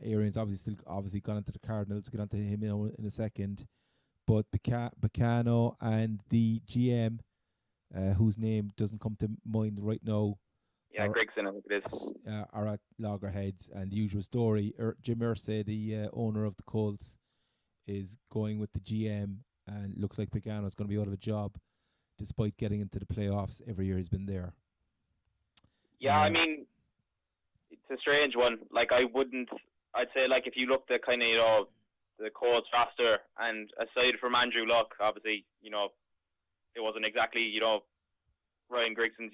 Speaker 2: Arians obviously gone into the Cardinals. Get onto him in a second. But Pagano and the GM, whose name doesn't come to mind right now,
Speaker 3: Yeah, Gregson, I think it is.
Speaker 2: are at loggerheads. And the usual story, Jim Irsay, the owner of the Colts, is going with the GM, and looks like Pagano's going to be out of a job, despite getting into the playoffs every year he's been there.
Speaker 3: Yeah, I mean, it's a strange one. Like, I'd say, like, if you looked at kind of, the Colts roster, and aside from Andrew Luck, obviously, it wasn't exactly, Ryan Grigson's,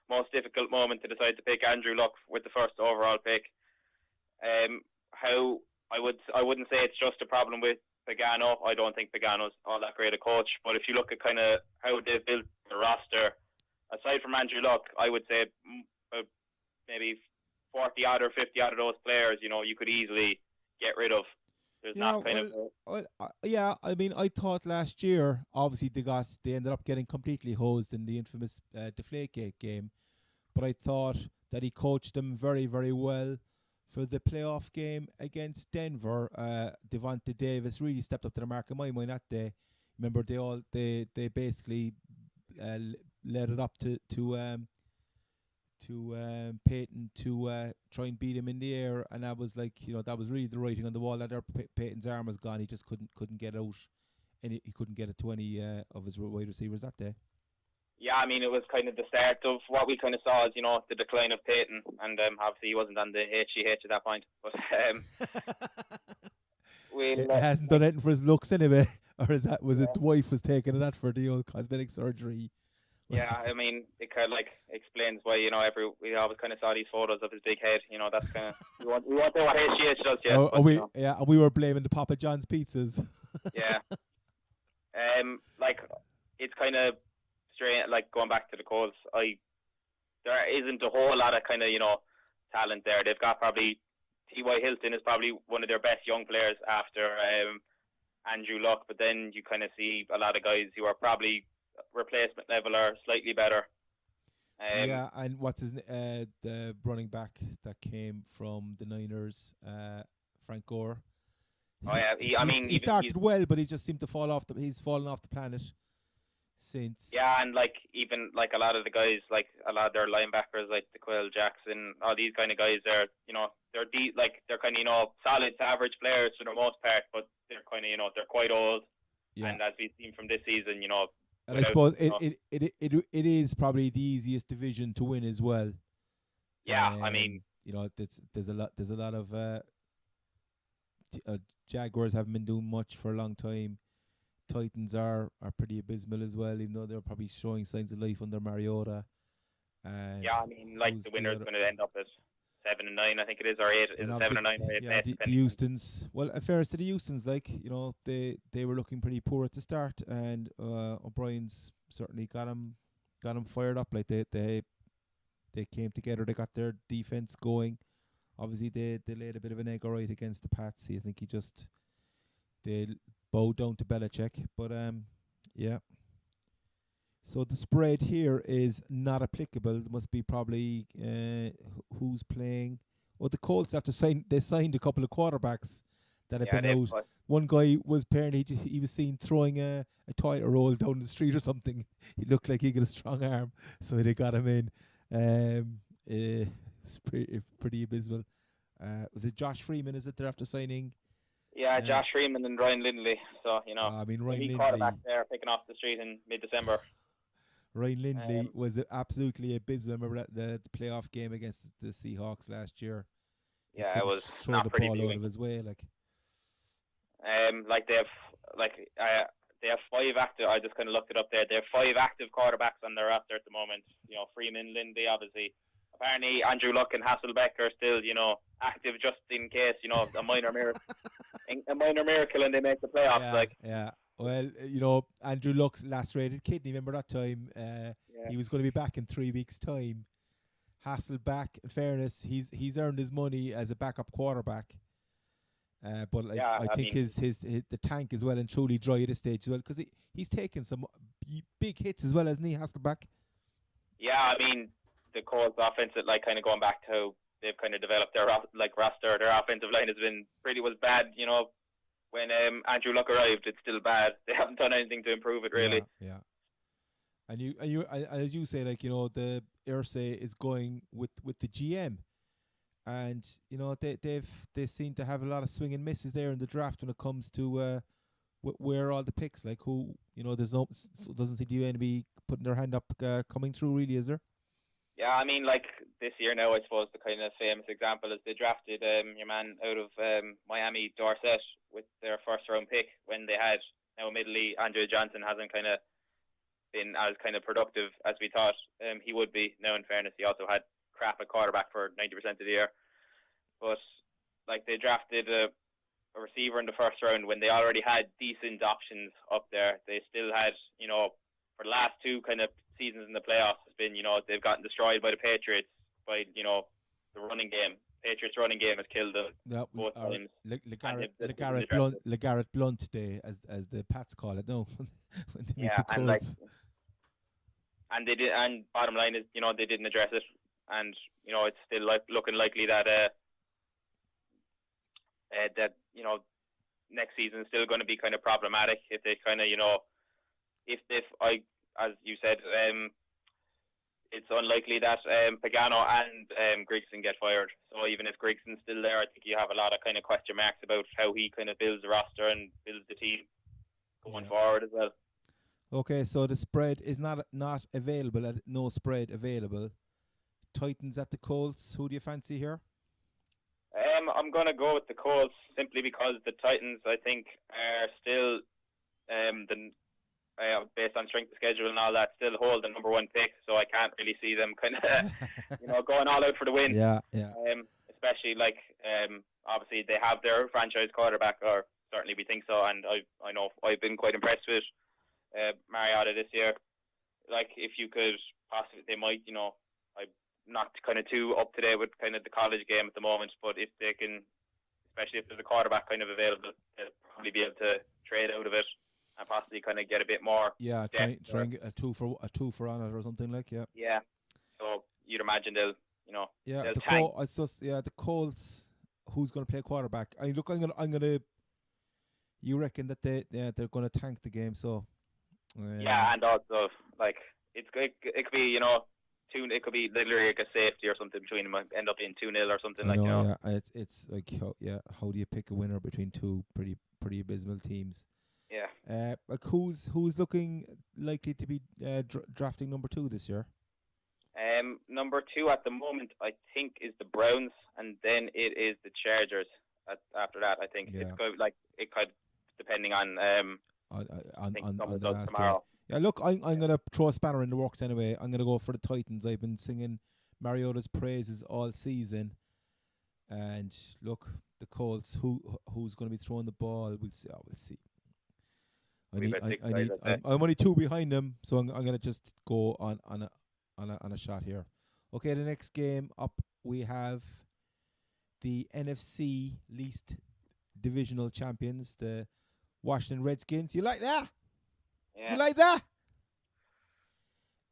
Speaker 3: most difficult moment to decide to pick Andrew Luck with the first overall pick. How I wouldn't say it's just a problem with Pagano. I don't think Pagano's all that great a coach, but if you look at kind of how they've built the roster, aside from Andrew Luck, I would say maybe 40 odd or 50 odd of those players, you could easily get rid of. There's not kind of.
Speaker 2: I mean, I thought last year, obviously they ended up getting completely hosed in the infamous Deflategate game, but I thought that he coached them very, very well for the playoff game against Denver. Devontae Davis really stepped up to the mark in my mind that day. Remember, they basically led it up to Peyton to try and beat him in the air, and that was that was really the writing on the wall. That Peyton's arm was gone. He just couldn't get out, and he couldn't get it to any of his wide receivers that day.
Speaker 3: Yeah, I mean, it was kind of the start of what we kind of saw as, the decline of Peyton, and obviously he wasn't on the HGH at that point. But
Speaker 2: it hasn't done anything for his looks anyway, or was it the wife was taking that for the old cosmetic surgery?
Speaker 3: Yeah, I mean, it kind of explains why we always kind of saw these photos of his big head. That's kind of we won't know what HGH does yet.
Speaker 2: We were blaming the Papa John's pizzas.
Speaker 3: Yeah, it's kind of strange. Like, going back to the Colts, there isn't a whole lot of kind of talent there. They've got probably T.Y. Hilton is probably one of their best young players after Andrew Luck, but then you kind of see a lot of guys who are probably replacement level or slightly better.
Speaker 2: Yeah, and what's the running back that came from the Niners, Frank Gore.
Speaker 3: Oh yeah,
Speaker 2: He started well, but he just seemed to fall off. He's fallen off the planet since.
Speaker 3: Yeah, and like even like a lot of the guys, like a lot of their linebackers, like DeQuell Jackson, all these kind of guys, they're they're kind of solid to average players for the most part, but they're kind of they're quite old. Yeah. And as we've seen from this season,
Speaker 2: and I suppose it is probably the easiest division to win as well.
Speaker 3: Yeah, I mean,
Speaker 2: there's a lot of Jaguars haven't been doing much for a long time. Titans are pretty abysmal as well, even though they're probably showing signs of life under Mariota.
Speaker 3: Yeah, I mean, like the winner's going to end up as 7-9, I think it is, or 8. Is it 7 or 9 or 8?
Speaker 2: Yeah, the Houstons. Well, in fairness to the Houstons, like they were looking pretty poor at the start, and O'Brien's certainly got them fired up. Like they came together, they got their defense going. Obviously, they laid a bit of an egg alright against the Pats. I think they bowed down to Belichick, but yeah. So the spread here is not applicable. There must be probably who's playing. Oh, the Colts have to sign. They signed a couple of quarterbacks that have been out. One guy was apparently he was seen throwing a toilet roll down the street or something. He looked like he got a strong arm, so they got him in. It's pretty abysmal. Was it Josh Freeman? Is it they're after signing?
Speaker 3: Yeah, Josh Freeman and Ryan Lindley. So
Speaker 2: I mean, Ryan Lindley,
Speaker 3: quarterback there picking off the street in mid-December.
Speaker 2: Ryan Lindley was absolutely abysmal. Remember the playoff game against the Seahawks last year?
Speaker 3: Yeah, it was
Speaker 2: throw
Speaker 3: not
Speaker 2: the
Speaker 3: pretty
Speaker 2: ball
Speaker 3: viewing.
Speaker 2: out of his way, like.
Speaker 3: They have 5 active. I just kind of looked it up there. They have 5 active quarterbacks on their roster at the moment. Freeman, Lindley, obviously. Apparently, Andrew Luck and Hasselbeck are still, active just in case, a minor miracle, and they make the playoffs.
Speaker 2: Yeah. Well, Andrew Luck's lacerated kidney. Remember that time? He was going to be back in 3 weeks' time. Hasselbeck, in fairness, he's earned his money as a backup quarterback. But I think the tank is well and truly dry at this stage as well, because he's taken some big hits as well, hasn't he, Hasselbeck? Yeah,
Speaker 3: I mean, the Colts offense, kind of going back to how they've kind of developed their roster, their offensive line was bad. When Andrew Luck arrived, it's still bad. They haven't done anything to improve it, really.
Speaker 2: Yeah. And you, as you say, the Irsay is going with the GM. And they seem to have a lot of swing and misses there in the draft when it comes to where all the picks, who doesn't seem to be anybody putting their hand up coming through, really, is there?
Speaker 3: Yeah, I mean, this year now, I suppose the kind of famous example is they drafted your man out of Miami, Dorsett, with their first round pick when they had. Now, admittedly, Andrew Johnson hasn't kind of been as kind of productive as we thought he would be. Now, in fairness, he also had crap at quarterback for 90% of the year. But they drafted a receiver in the first round when they already had decent options up there. They still had, for the last 2 kind of seasons in the playoffs, it's been, they've gotten destroyed by the Patriots, by, the running game. Patriots running game has killed them both times.
Speaker 2: LeGarrette Blunt Day, as the Pats call it, no? When they meet the Colts.
Speaker 3: And they did, and bottom line is, they didn't address it, and it's still looking likely that next season is still going to be kind of problematic if they kind of as you said, it's unlikely that Pagano and Grigson get fired. So even if Grigson's still there, I think you have a lot of kind of question marks about how he kind of builds the roster and builds the team going forward as well.
Speaker 2: Okay, so the spread is not available. No spread available. Titans at the Colts. Who do you fancy here?
Speaker 3: I'm going to go with the Colts simply because the Titans, I think, are still based on strength of schedule and all that, still hold the number 1 pick. So I can't really see them kind of going all out for the win.
Speaker 2: Yeah.
Speaker 3: Especially obviously they have their franchise quarterback, or certainly we think so. And I know I've been quite impressed with Mariota this year. If you could possibly, they might, I'm not kind of too up to date with kind of the college game at the moment, but if they can, especially if there's a quarterback kind of available, they'll probably be able to trade out of it and possibly kind of get a bit more.
Speaker 2: Yeah, try and get a two for on it or something like. Yeah.
Speaker 3: Yeah. So you'd imagine they'll
Speaker 2: Yeah,
Speaker 3: tank.
Speaker 2: the Colts. Who's going to play quarterback? I'm gonna. You reckon that they're going to tank the game? So.
Speaker 3: Yeah, and also like it could be it could be literally like a safety or something between them, end up being 2-0 or something
Speaker 2: I know. Yeah, it's like how do you pick a winner between two pretty abysmal teams?
Speaker 3: Yeah.
Speaker 2: Like who's looking likely to be drafting number 2 this year?
Speaker 3: Number 2 at the moment, I think, is the Browns, and then it is the Chargers. After that, I think it's going it could, depending on
Speaker 2: on the last
Speaker 3: tomorrow.
Speaker 2: Game. Yeah, look, I'm gonna throw a spanner in the works anyway. I'm gonna go for the Titans. I've been singing Mariota's praises all season, and look, the Colts. Who's going to be throwing the ball? We'll see. We'll see. I'm only 2 behind them, so I'm gonna just go on a shot here. Okay, the next game up we have the NFC least divisional champions, the Washington Redskins. You like that?
Speaker 3: Yeah.
Speaker 2: You like that?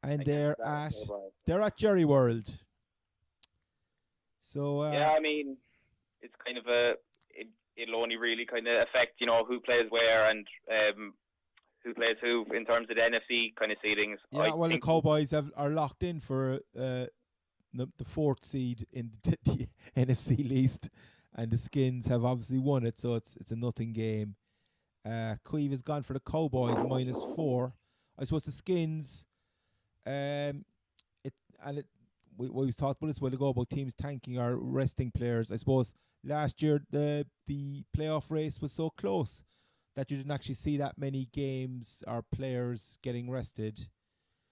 Speaker 2: And they're at Jerry World. So
Speaker 3: yeah, I mean, it's kind of it'll only really kind of affect who plays where and who plays who in terms of the NFC kind of seedings.
Speaker 2: Yeah, the Cowboys are locked in for the 4th seed in the NFC least, and the Skins have obviously won it, so it's a nothing game. Queeve has gone for the Cowboys -4. I suppose the Skins, we've talked about this a while ago about teams tanking or resting players. I suppose last year the playoff race was so close that you didn't actually see that many games or players getting rested.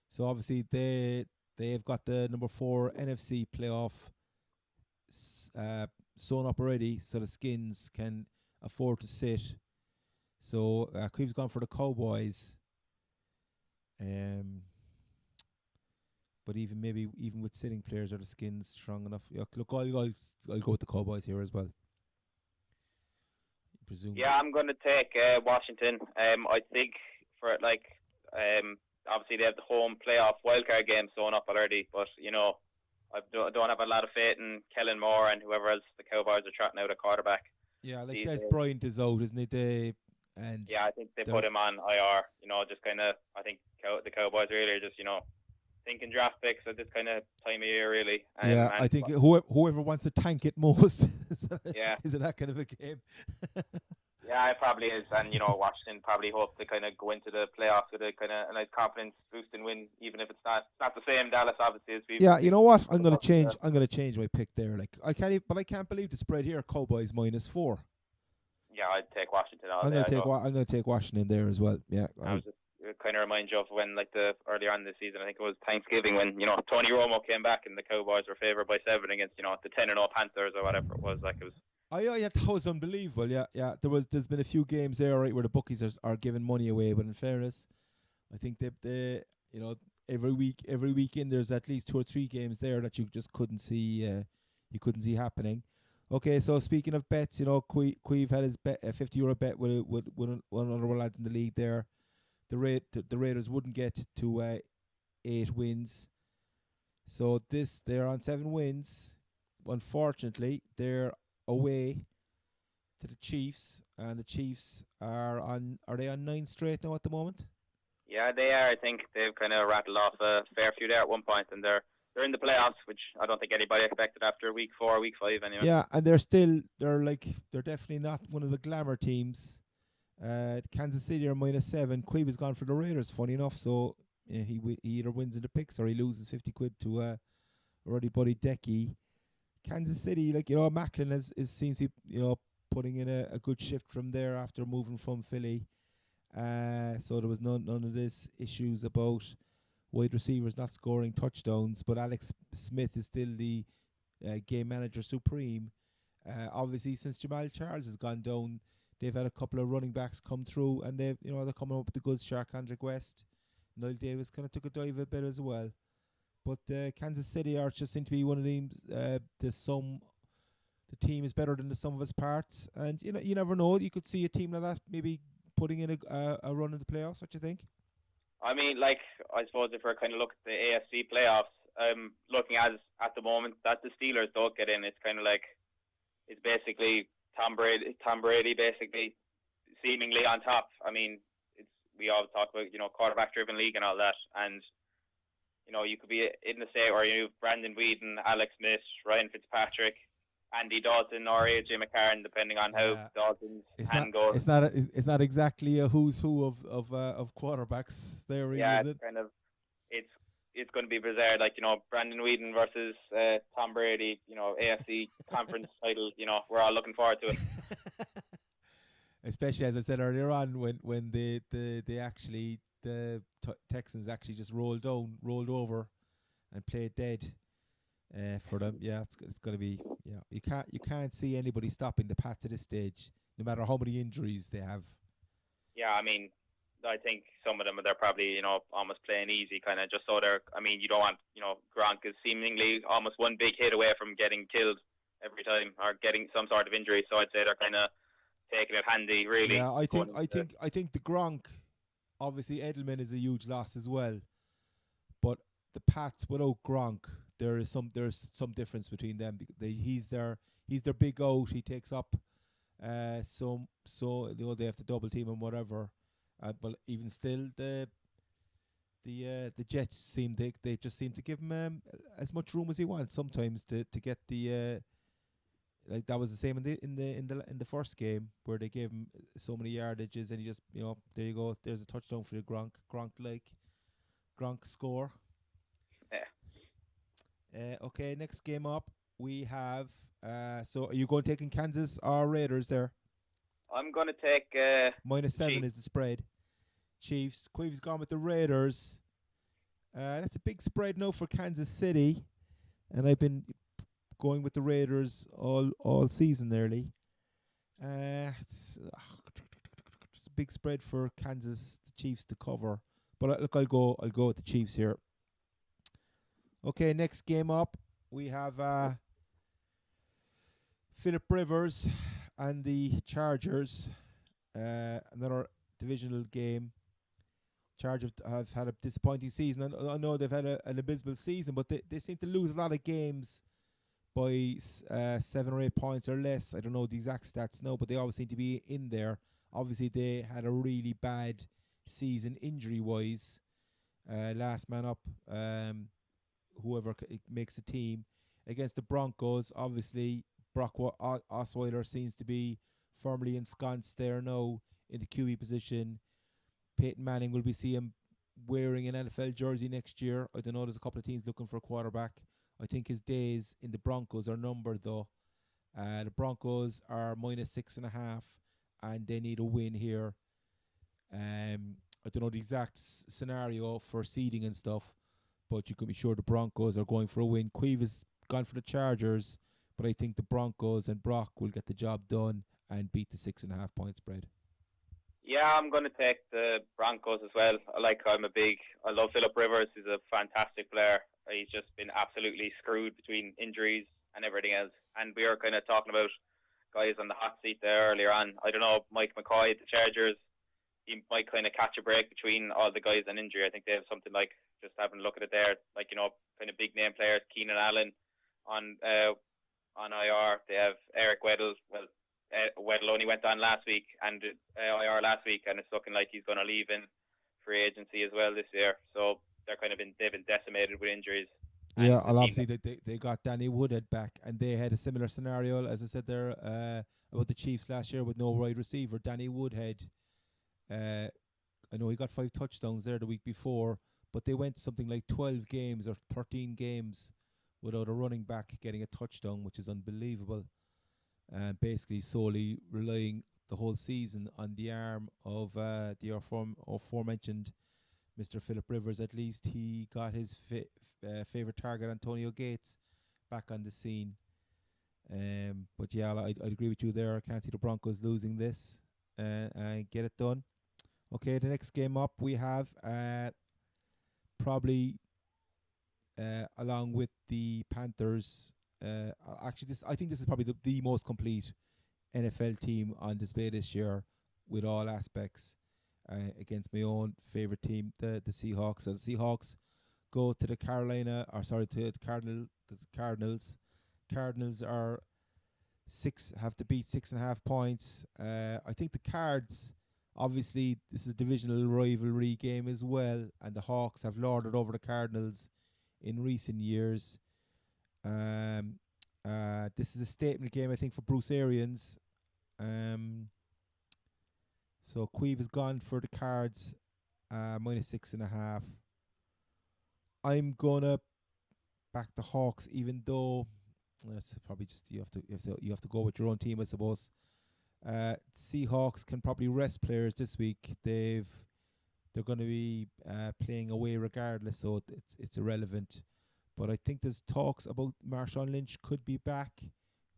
Speaker 2: So obviously they've got the number 4 NFC playoff sewn up already, so the Skins can afford to sit. So Queeve's gone for the Cowboys. But even with sitting players, are the Skins strong enough? Yeah, look, I'll go with the Cowboys here as well. Presumably.
Speaker 3: Yeah, I'm going to take Washington. I think for obviously they have the home playoff wildcard game sewn up already, but I don't have a lot of faith in Kellen Moore and whoever else the Cowboys are trotting out a quarterback.
Speaker 2: Yeah, like Des Bryant is out, isn't he?
Speaker 3: Yeah, I think they put him on IR. Just kind of. I think the Cowboys really are just thinking draft picks at this kind of time of year, really.
Speaker 2: Yeah, I think whoever wants to tank it most is in that kind of a game.
Speaker 3: Yeah, it probably is, and Washington probably hope to kind of go into the playoffs with a kind of a nice confidence boosting win, even if it's not the same Dallas obviously as we've.
Speaker 2: Yeah, you know what? I'm gonna change my pick there. Like I can't believe the spread here. Cowboys -4.
Speaker 3: Yeah, I'd take Washington.
Speaker 2: I'm gonna take Washington there as well. Yeah.
Speaker 3: I was just kind of remind you of when earlier on in the season, I think it was Thanksgiving when Tony Romo came back and the Cowboys were favored by 7 against the 10-0 Panthers or whatever it was. Like it was.
Speaker 2: Oh yeah, that was unbelievable. Yeah. There's been a few games there, right, where the bookies are giving money away, but in fairness, I think they every weekend there's at least 2 or 3 games there that you just couldn't see happening. Okay, so speaking of bets, Queeve had his bet, a €50 bet with one of the lads in the league there. The Raiders wouldn't get to 8 wins, so they're on 7 wins. Unfortunately, they're away to the Chiefs, and the Chiefs are they on 9 straight now at the moment?
Speaker 3: Yeah, they are. I think they've kind of rattled off a fair few there at one point, and they're in the playoffs, which I don't think anybody expected after week 4, week 5 anyway.
Speaker 2: Yeah, and they're definitely not one of the glamour teams. Kansas City are -7. Queeve has gone for the Raiders, funny enough, so he either wins in the picks or he loses 50 quid to Roddy Buddy Decky. Kansas City, Macklin seems to be, putting in a good shift from there after moving from Philly. So there was none of this issues about wide receivers not scoring touchdowns, but Alex Smith is still the game manager supreme. Obviously, since Jamal Charles has gone down, they've had a couple of running backs come through, and they're coming up with the goods. Sharkhandrick West, Niall Davis kind of took a dive a bit as well. But Kansas City are just seem to be one of the team is better than the sum of its parts, and you never know. You could see a team like that maybe putting in a run in the playoffs? What you think?
Speaker 3: I mean, like, I suppose if we're kind of looking at the AFC playoffs, looking at the moment that the Steelers don't get in, it's kind of like it's basically Tom Brady basically seemingly on top. I mean, it's we all talk about quarterback driven league and all that, and you could be in the state where you have Brandon Whedon, Alex Smith, Ryan Fitzpatrick, Andy Dalton, or AJ McCarron, depending on how Dalton's hand goes.
Speaker 2: It's not exactly a who's who of quarterbacks there, really,
Speaker 3: Yeah,
Speaker 2: is it?
Speaker 3: It's going to be bizarre, like Brandon Whedon versus Tom Brady, AFC conference title. We're all looking forward to it.
Speaker 2: Especially as I said earlier on, when they actually Texans actually just rolled over, and played dead for them. Yeah, it's going to be you can't see anybody stopping the Pats at this stage, no matter how many injuries they have.
Speaker 3: Yeah, I mean, I think some of them they're probably almost playing easy, kind of just so they're. I mean, you don't want Gronk is seemingly almost one big hit away from getting killed every time or getting some sort of injury. So I'd say they're kind of taking it handy, really.
Speaker 2: Yeah, I think the Gronk, obviously Edelman is a huge loss as well, but the Pats without Gronk, there's some difference between them. He's their big out. He takes up so they have to double team him, whatever. But even still, the Jets they just seem to give him as much room as he wants sometimes to get the. Like that was the same in the first game where they gave him so many yardages, and he just there you go, there's a touchdown for the Gronk score.
Speaker 3: Yeah.
Speaker 2: Okay, next game up we have. So are you going taking Kansas or Raiders there?
Speaker 3: I'm going to take
Speaker 2: -7
Speaker 3: Chiefs.
Speaker 2: is the spread. Chiefs. Queeve's gone with the Raiders. That's a big spread now for Kansas City, and I've been going with the Raiders all season nearly. It's a big spread for the Chiefs to cover. But look, I'll go with the Chiefs here. Okay, next game up we have Philip Rivers and the Chargers. Another divisional game. Chargers have had a disappointing season. I know they've had an abysmal season, but they seem to lose a lot of games by 7 or 8 points or less. I don't know the exact stats now, but they always seem to be in there. Obviously, they had a really bad season injury-wise. Last man up, whoever makes the team. Against the Broncos, obviously, Brock Osweiler seems to be firmly ensconced there now in the QB position. Peyton Manning will be seeing him wearing an NFL jersey next year. I don't know, there's a couple of teams looking for a quarterback. I think his days in the Broncos are numbered, though. The Broncos are -6.5, and they need a win here. I don't know the exact scenario for seeding and stuff, but you can be sure the Broncos are going for a win. Queeve has gone for the Chargers, but I think the Broncos and Brock will get the job done and beat the 6.5 point spread.
Speaker 3: Yeah, I'm going to take the Broncos as well. I love Philip Rivers. He's a fantastic player. He's just been absolutely screwed between injuries and everything else. And we were kind of talking about guys on the hot seat there earlier on. I don't know, Mike McCoy, the Chargers, he might kind of catch a break between all the guys on injury. I think they have something like, just having a look at it there, like, kind of big name players, Keenan Allen on IR. They have Eric Weddle. Well, Weddle only went on last week and IR last week, and it's looking like he's going to leave in free agency as well this year. So they've been decimated with injuries.
Speaker 2: Yeah, obviously they got Danny Woodhead back, and they had a similar scenario, as I said there, about the Chiefs last year with no wide receiver. Danny Woodhead, I know he got 5 touchdowns there the week before, but they went something like 12 games or 13 games without a running back getting a touchdown, which is unbelievable. Basically solely relying the whole season on the arm of the aforementioned Mr. Philip Rivers. At least he got his favourite target, Antonio Gates, back on the scene. But yeah, I'd agree with you there. I can't see the Broncos losing this and get it done. Okay, the next game up we have probably along with the Panthers. I think this is probably the most complete NFL team on display this year. with all aspects against my own favorite team, the Seahawks. So the Seahawks go to the Cardinals. Cardinals are have to beat 6.5 points. I think the Cards, obviously, this is a divisional rivalry game as well, and the Hawks have lorded over the Cardinals in recent years. This is a statement game, I think, for Bruce Arians. So Queeve has gone for the Cards, minus 6.5. I'm gonna back the Hawks, even though that's probably just you have to go with your own team, I suppose. Seahawks can probably rest players this week. They're going to be playing away regardless, so it's irrelevant. But I think there's talks about Marshawn Lynch could be back.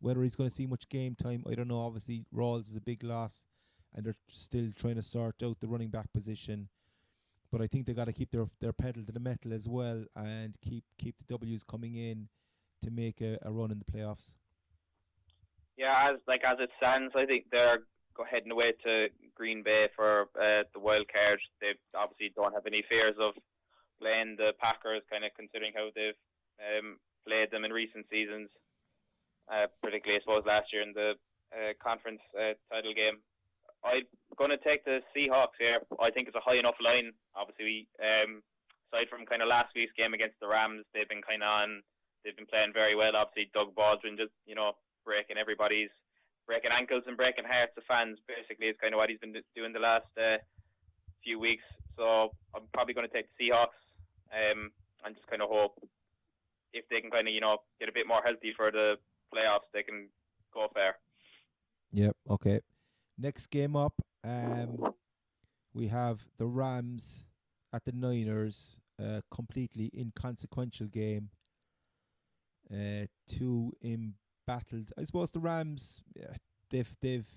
Speaker 2: Whether he's going to see much game time, I don't know. Obviously, Rawls is a big loss, and they're still trying to sort out the running back position. But I think they got to keep their pedal to the metal as well, and keep the W's coming in to make a run in the playoffs.
Speaker 3: Yeah, as it stands, I think they're heading away to Green Bay for the wild card. They obviously don't have any fears of playing the Packers, kind of considering how they've played them in recent seasons, particularly I suppose last year in the conference title game. I'm going to take the Seahawks here. I think it's a high enough line. Obviously, aside from kind of last week's game against the Rams, they've been playing very well. Obviously, Doug Baldwin just breaking ankles and breaking hearts of fans. Basically, is kind of what he's been doing the last few weeks. So I'm probably going to take the Seahawks, and just kind of hope if they can kind of get a bit more healthy for the playoffs, they can go fair.
Speaker 2: Yep. Okay. Next game up, we have the Rams at the Niners. Completely inconsequential game. Two embattled. I suppose the Rams, they've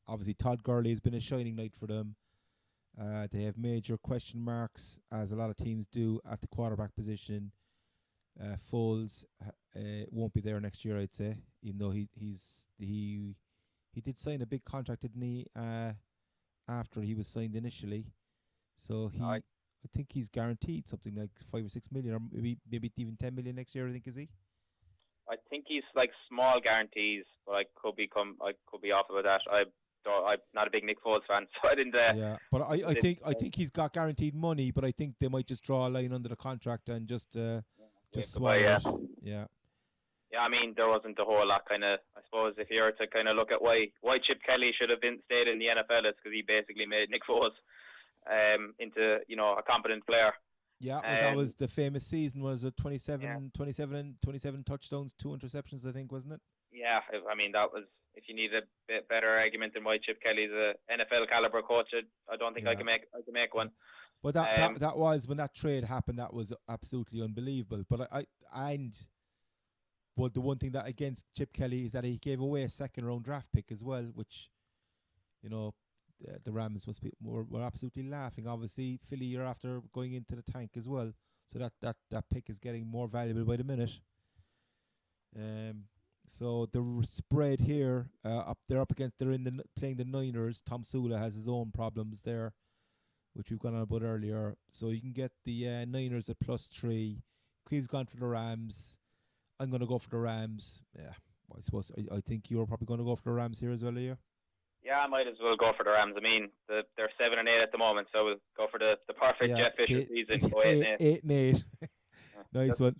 Speaker 2: obviously Todd Gurley has been a shining light for them. They have major question marks, as a lot of teams do, at the quarterback position. Foles won't be there next year, I'd say, even though he did sign a big contract, didn't he? After he was signed initially, so I think he's guaranteed something like 5 or 6 million, or maybe even 10 million next year. I think, is he?
Speaker 3: I think he's like small guarantees, but I could be off about that. I'm not a big Nick Foles fan, so I didn't.
Speaker 2: Yeah, but I think he's got guaranteed money, but I think they might just draw a line under the contract and just swallow it. Yeah.
Speaker 3: Yeah, I mean, there wasn't a whole lot kind of, I suppose, if you were to kind of look at why Chip Kelly should have stayed in the NFL, it's because he basically made Nick Foles into, a competent player.
Speaker 2: Yeah, that was the famous season. Was it 27 touchdowns, 2 interceptions, I think, wasn't it?
Speaker 3: Yeah, I mean, that was, if you need a bit better argument than why Chip Kelly's a NFL caliber coach, I don't think I can make one.
Speaker 2: But that was, when that trade happened, that was absolutely unbelievable. But But the one thing that against Chip Kelly is that he gave away a second-round draft pick as well, which, the Rams were absolutely laughing. Obviously, Philly are after going into the tank as well, so that pick is getting more valuable by the minute. So the spread here, they're playing the Niners. Tom Sula has his own problems there, which we've gone on about earlier. So you can get the Niners at +3. Queve's gone for the Rams. I'm going to go for the Rams. Yeah, I suppose I think you're probably going to go for the Rams here as well, are you?
Speaker 3: Yeah, I might as well go for the Rams. I mean, they're 7-8 at the moment, so we'll go for the perfect Jeff Fisher season.
Speaker 2: 8-8. Nice one.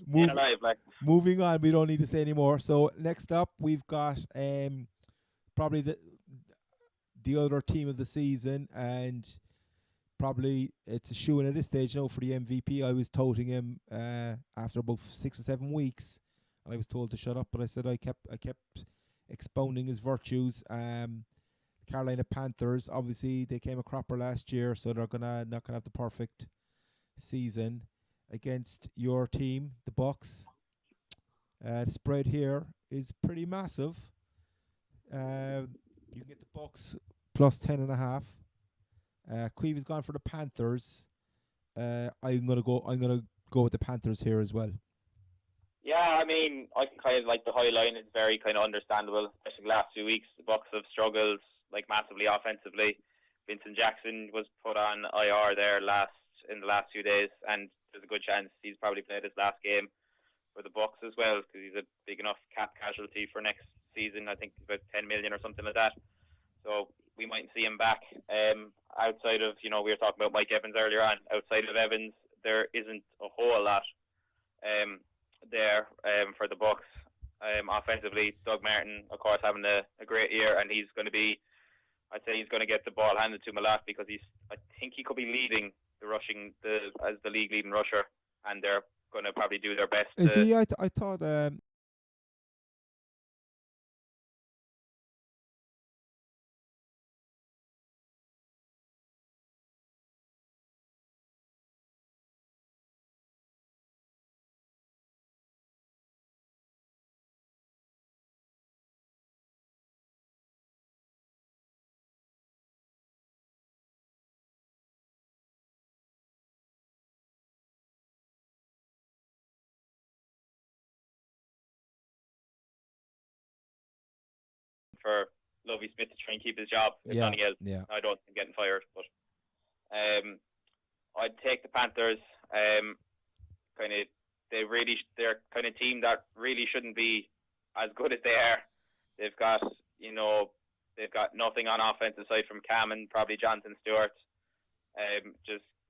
Speaker 2: Moving on, we don't need to say any more. So next up, we've got probably the other team of the season, and probably it's a shoe-in at this stage now for the MVP. I was touting him after about 6 or 7 weeks. I was told to shut up, but I said I kept expounding his virtues. Carolina Panthers, obviously they came a cropper last year, so they're not gonna have the perfect season against your team, the Bucks. The spread here is pretty massive. You can get the Bucks +10.5. Queeve has gone for the Panthers. I'm gonna go with the Panthers here as well.
Speaker 3: Yeah, I mean, I kind of like the high line. It's very kind of understandable, especially the last 2 weeks. The Bucks have struggled like massively offensively. Vincent Jackson was put on IR there in the last few days, and there's a good chance he's probably played his last game for the Bucks as well, because he's a big enough cap casualty for next season. I think about 10 million or something like that. So we might see him back. Outside of, we were talking about Mike Evans earlier on. Outside of Evans, there isn't a whole lot there for the Bucks. Offensively, Doug Martin, of course, having a great year, and he's going to be, I'd say he's going to get the ball handed to him a lot, because I think he could be leading as the league leading rusher, and they're going to probably do their best.
Speaker 2: Is he? I thought.
Speaker 3: For Lovie Smith to try and keep his job, if nothing else.
Speaker 2: Yeah.
Speaker 3: I don't think getting fired, but I'd take the Panthers. They're kind of team that really shouldn't be as good as they are. They've got nothing on offense aside from Cam and probably Jonathan Stewart.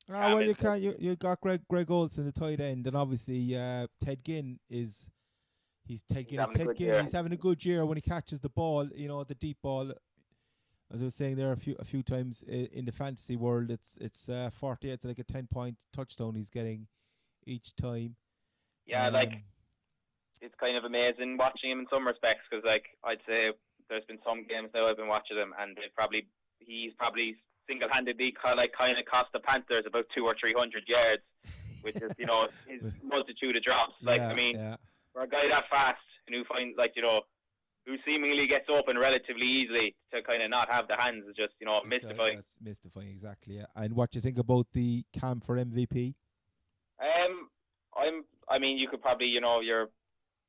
Speaker 2: You can't. You got Greg Olsen, the tight end, and obviously Ted Ginn is. He's having a good year when he catches the ball, the deep ball. As I was saying there a few times in the fantasy world, it's 40. It's like a 10-point touchdown he's getting each time.
Speaker 3: Yeah, it's kind of amazing watching him in some respects, because I'd say there's been some games now I've been watching him, and he's probably single-handedly kind of cost the Panthers about 200 or 300 yards, which is his multitude of drops. For a guy that fast and who seemingly gets open relatively easily, to kind of not have the hands is just mystifying.
Speaker 2: That's mystifying, exactly. Yeah. And what do you think about the Cam for MVP?
Speaker 3: You could probably you're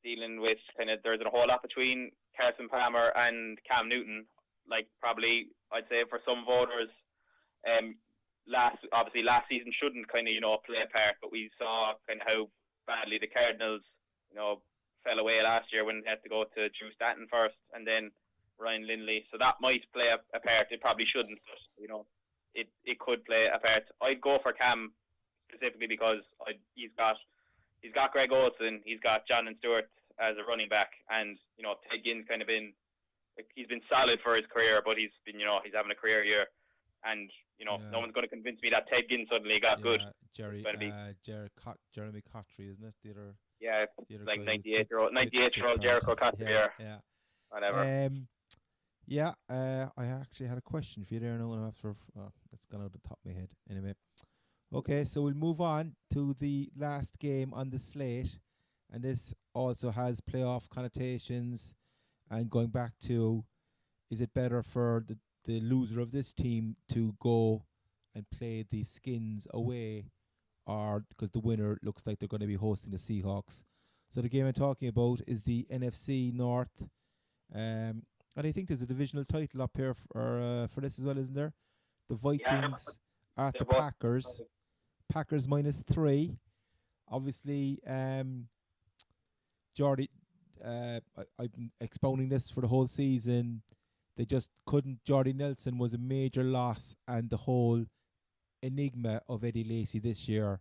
Speaker 3: dealing with there's a whole lot between Carson Palmer and Cam Newton. Probably I'd say for some voters, last season shouldn't play a part, but we saw how badly the Cardinals fell away last year when they had to go to Drew Stanton first and then Ryan Lindley. So that might play a part. It probably shouldn't, but it could play a part. I'd go for Cam specifically because he's got Greg Olsen, he's got Jonathan Stewart as a running back, and Ted Ginn's he's been solid for his career, but he's having a career year, and no one's going to convince me that Ted Ginn suddenly got good.
Speaker 2: Jeremy Cotry, isn't it? The other.
Speaker 3: Yeah, 98-year-old Jericho Cotry.
Speaker 2: Yeah.
Speaker 3: Whatever.
Speaker 2: I actually had a question for you there now, after that's gone out the top of my head. Anyway, okay, so we'll move on to the last game on the slate, and this also has playoff connotations, and going back to, is it better for the loser of this team to go and play the Skins away, or because the winner looks like they're going to be hosting the Seahawks? So the game I'm talking about is the NFC North, and I think there's a divisional title up here for this as well, isn't there? The Vikings at the Packers. Packers -3. Obviously, Jordy, I've been expounding this for the whole season. They just couldn't. Jordy Nelson was a major loss, and the whole enigma of Eddie Lacy this year.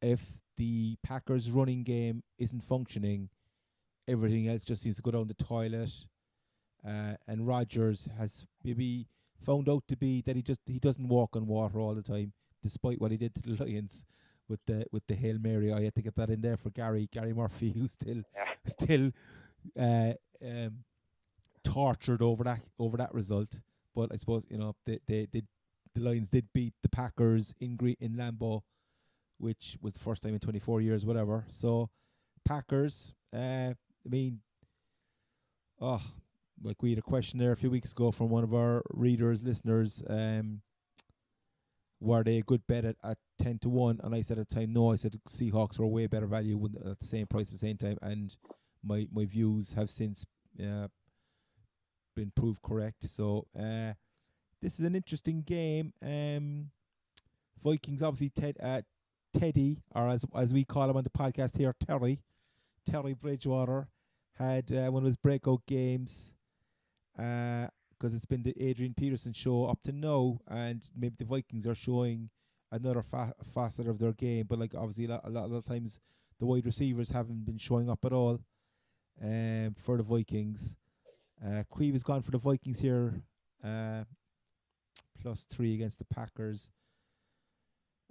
Speaker 2: If the Packers' running game isn't functioning, everything else just seems to go down the toilet. And Rodgers has maybe found out to be that he doesn't walk on water all the time, despite what he did to the Lions with the Hail Mary. I had to get that in there for Gary Murphy, who's still tortured over that result. But I suppose the Lions did beat the Packers in Lambeau, which was the first time in 24 years, whatever. So Packers, we had a question there a few weeks ago from one of our listeners. Were they a good bet at 10-1? And I said at the time, no. I said Seahawks were way better value at the same price at the same time. And my views have since been proved correct. So this is an interesting game. Vikings obviously Teddy, or as we call him on the podcast here, Terry Bridgewater had one of his breakout games. Because it's been the Adrian Peterson show up to now, and maybe the Vikings are showing another facet of their game. But like obviously a lot of times the wide receivers haven't been showing up at all. For the Vikings, Queeve has gone for the Vikings here, +3 against the Packers.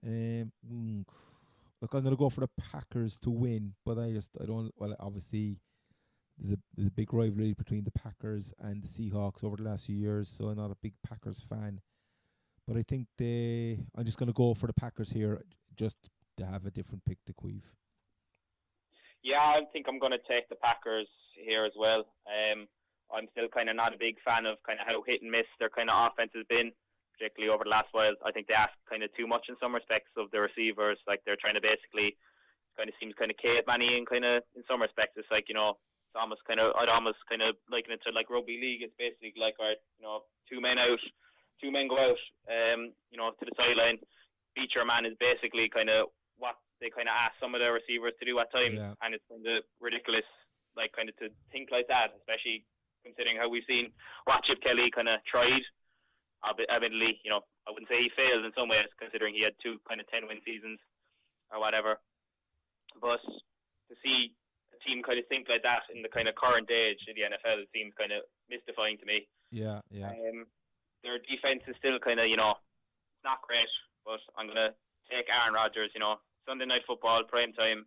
Speaker 2: Look, I'm gonna go for the Packers to win, but I don't. Well, obviously there's a big rivalry between the Packers and the Seahawks over the last few years, so I'm not a big Packers fan. But I think I'm just going to go for the Packers here, just to have a different pick to Queeve.
Speaker 3: Yeah, I think I'm going to take the Packers here as well. I'm still kind of not a big fan of kind of how hit and miss their kind of offense has been, particularly over the last while. I think they ask kind of too much in some respects of the receivers. Like they're trying to basically kind of seems kind of caveman-y and kind of in some respects it's like, it's almost kind of, I'd almost kind of liken it to like rugby league. It's basically like, all right, 2 men out, 2 men go out, to the sideline. Beat your man is basically kind of what they kind of ask some of their receivers to do at times, and it's kind of ridiculous, like kind of to think like that, especially considering how we've seen what Chip Kelly kind of tried. Evidently, I wouldn't say he failed in some ways, considering he had 2 kind of 10-win seasons or whatever. But to see team kind of think like that in the kind of current age in the NFL seems kind of mystifying to me.
Speaker 2: Yeah.
Speaker 3: Their defense is still kind of, not great, but I'm going to take Aaron Rodgers, Sunday Night Football, prime time.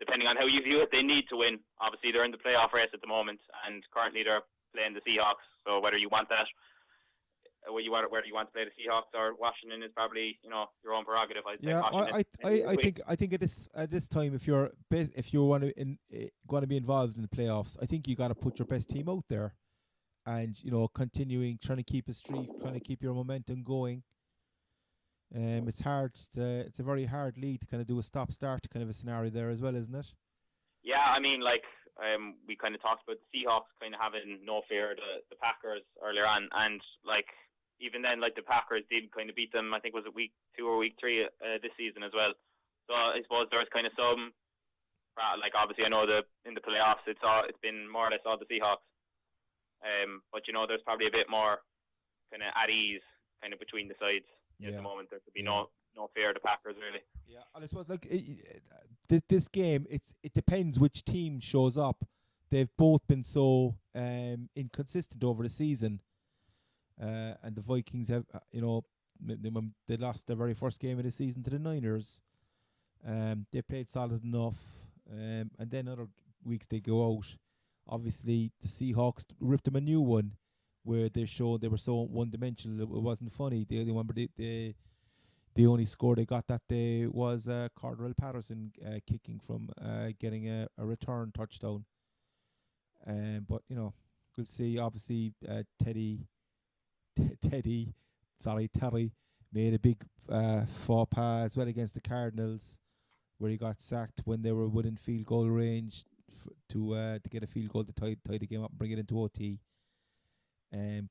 Speaker 3: Depending on how you view it, they need to win. Obviously, they're in the playoff race at the moment, and currently they're playing the Seahawks. So whether you want that, whether you want to play the Seahawks or Washington is probably your own prerogative.
Speaker 2: I think at this time, if you want to be involved in the playoffs, I think you got to put your best team out there, and continuing trying to keep a streak, trying to keep your momentum going. It's hard. It's a very hard league to kind of do a stop-start kind of a scenario there as well, isn't it?
Speaker 3: Yeah, I mean, we kind of talked about the Seahawks kind of having no fear of the Packers earlier on, and even then, the Packers did kind of beat them. I think was it week 2 or week 3 this season as well. So I suppose there's kind of some, obviously I know in the playoffs it's been more or less all the Seahawks. But there's probably a bit more kind of at ease kind of between the sides at the moment. There could be no fear of the Packers really.
Speaker 2: Yeah, and I suppose this game, it depends which team shows up. They've both been so inconsistent over the season. And the Vikings have, they lost their very first game of the season to the Niners. They played solid enough, and then other weeks they go out. Obviously, the Seahawks ripped them a new one, where they showed they were so one-dimensional it wasn't funny. They remember the only score they got that day was Cordell Patterson kicking from getting a return touchdown. But we'll see. Obviously, Terry made a big faux pas as well against the Cardinals, where he got sacked when they were within field goal range to get a field goal to tie the game up and bring it into OT. It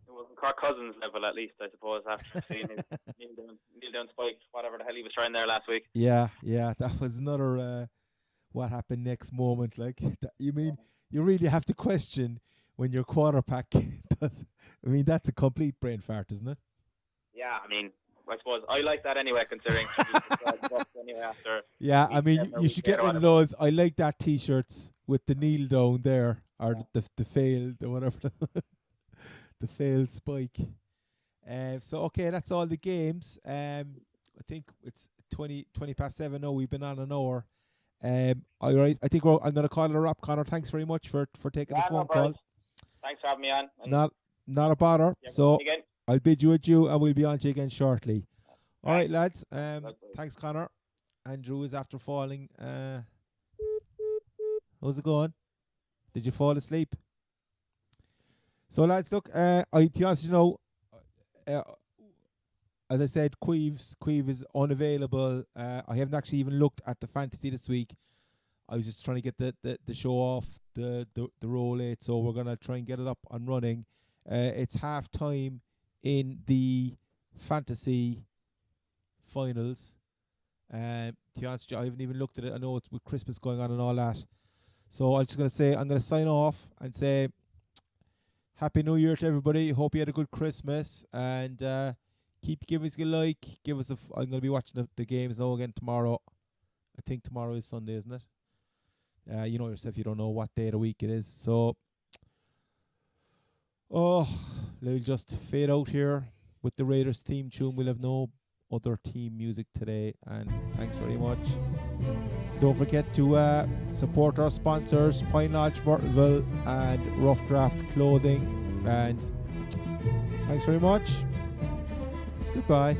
Speaker 3: wasn't Kirk Cousins level, at least, I suppose, after seeing his kneel down spike, whatever the hell he was trying there last week.
Speaker 2: Yeah, that was another what happened next moment. You mean you really have to question when your quarterback does. I mean, that's a complete brain fart, isn't it?
Speaker 3: Yeah, I mean, I suppose I like that anyway, considering.
Speaker 2: Yeah, I mean, you should get one of those. I like that T-shirts with the kneel down there, or the failed, or whatever, the failed spike. So okay, that's all the games. I think it's 20 past 7. Oh, we've been on an hour. All right, I think I'm going to call it a wrap. Connor, thanks very much for taking the phone call.
Speaker 3: Thanks for having me on.
Speaker 2: Not a bother. So I'll bid you adieu, and we'll be on to you again shortly. All right, lads. Thanks, Connor. Andrew is after falling. How's it going? Did you fall asleep? So, lads, look. To be honest, as I said, Queeve is unavailable. I haven't actually even looked at the fantasy this week. I was just trying to get the show off the roll 8, so we're gonna try and get it up and running. It's half time in the fantasy finals. To be honest, I haven't even looked at it. I know it's with Christmas going on and all that. So I'm just going to say, I'm going to sign off and say Happy New Year to everybody. Hope you had a good Christmas. And keep giving us a like. Give us I'm going to be watching the games now again tomorrow. I think tomorrow is Sunday, isn't it? You know yourself, you don't know what day of the week it is. So, we'll just fade out here with the Raiders theme tune. We'll have no other team music today, and thanks very much. Don't forget to support our sponsors, Pine Lodge, Myrtleville and Rough Draft Clothing, and thanks very much. Goodbye.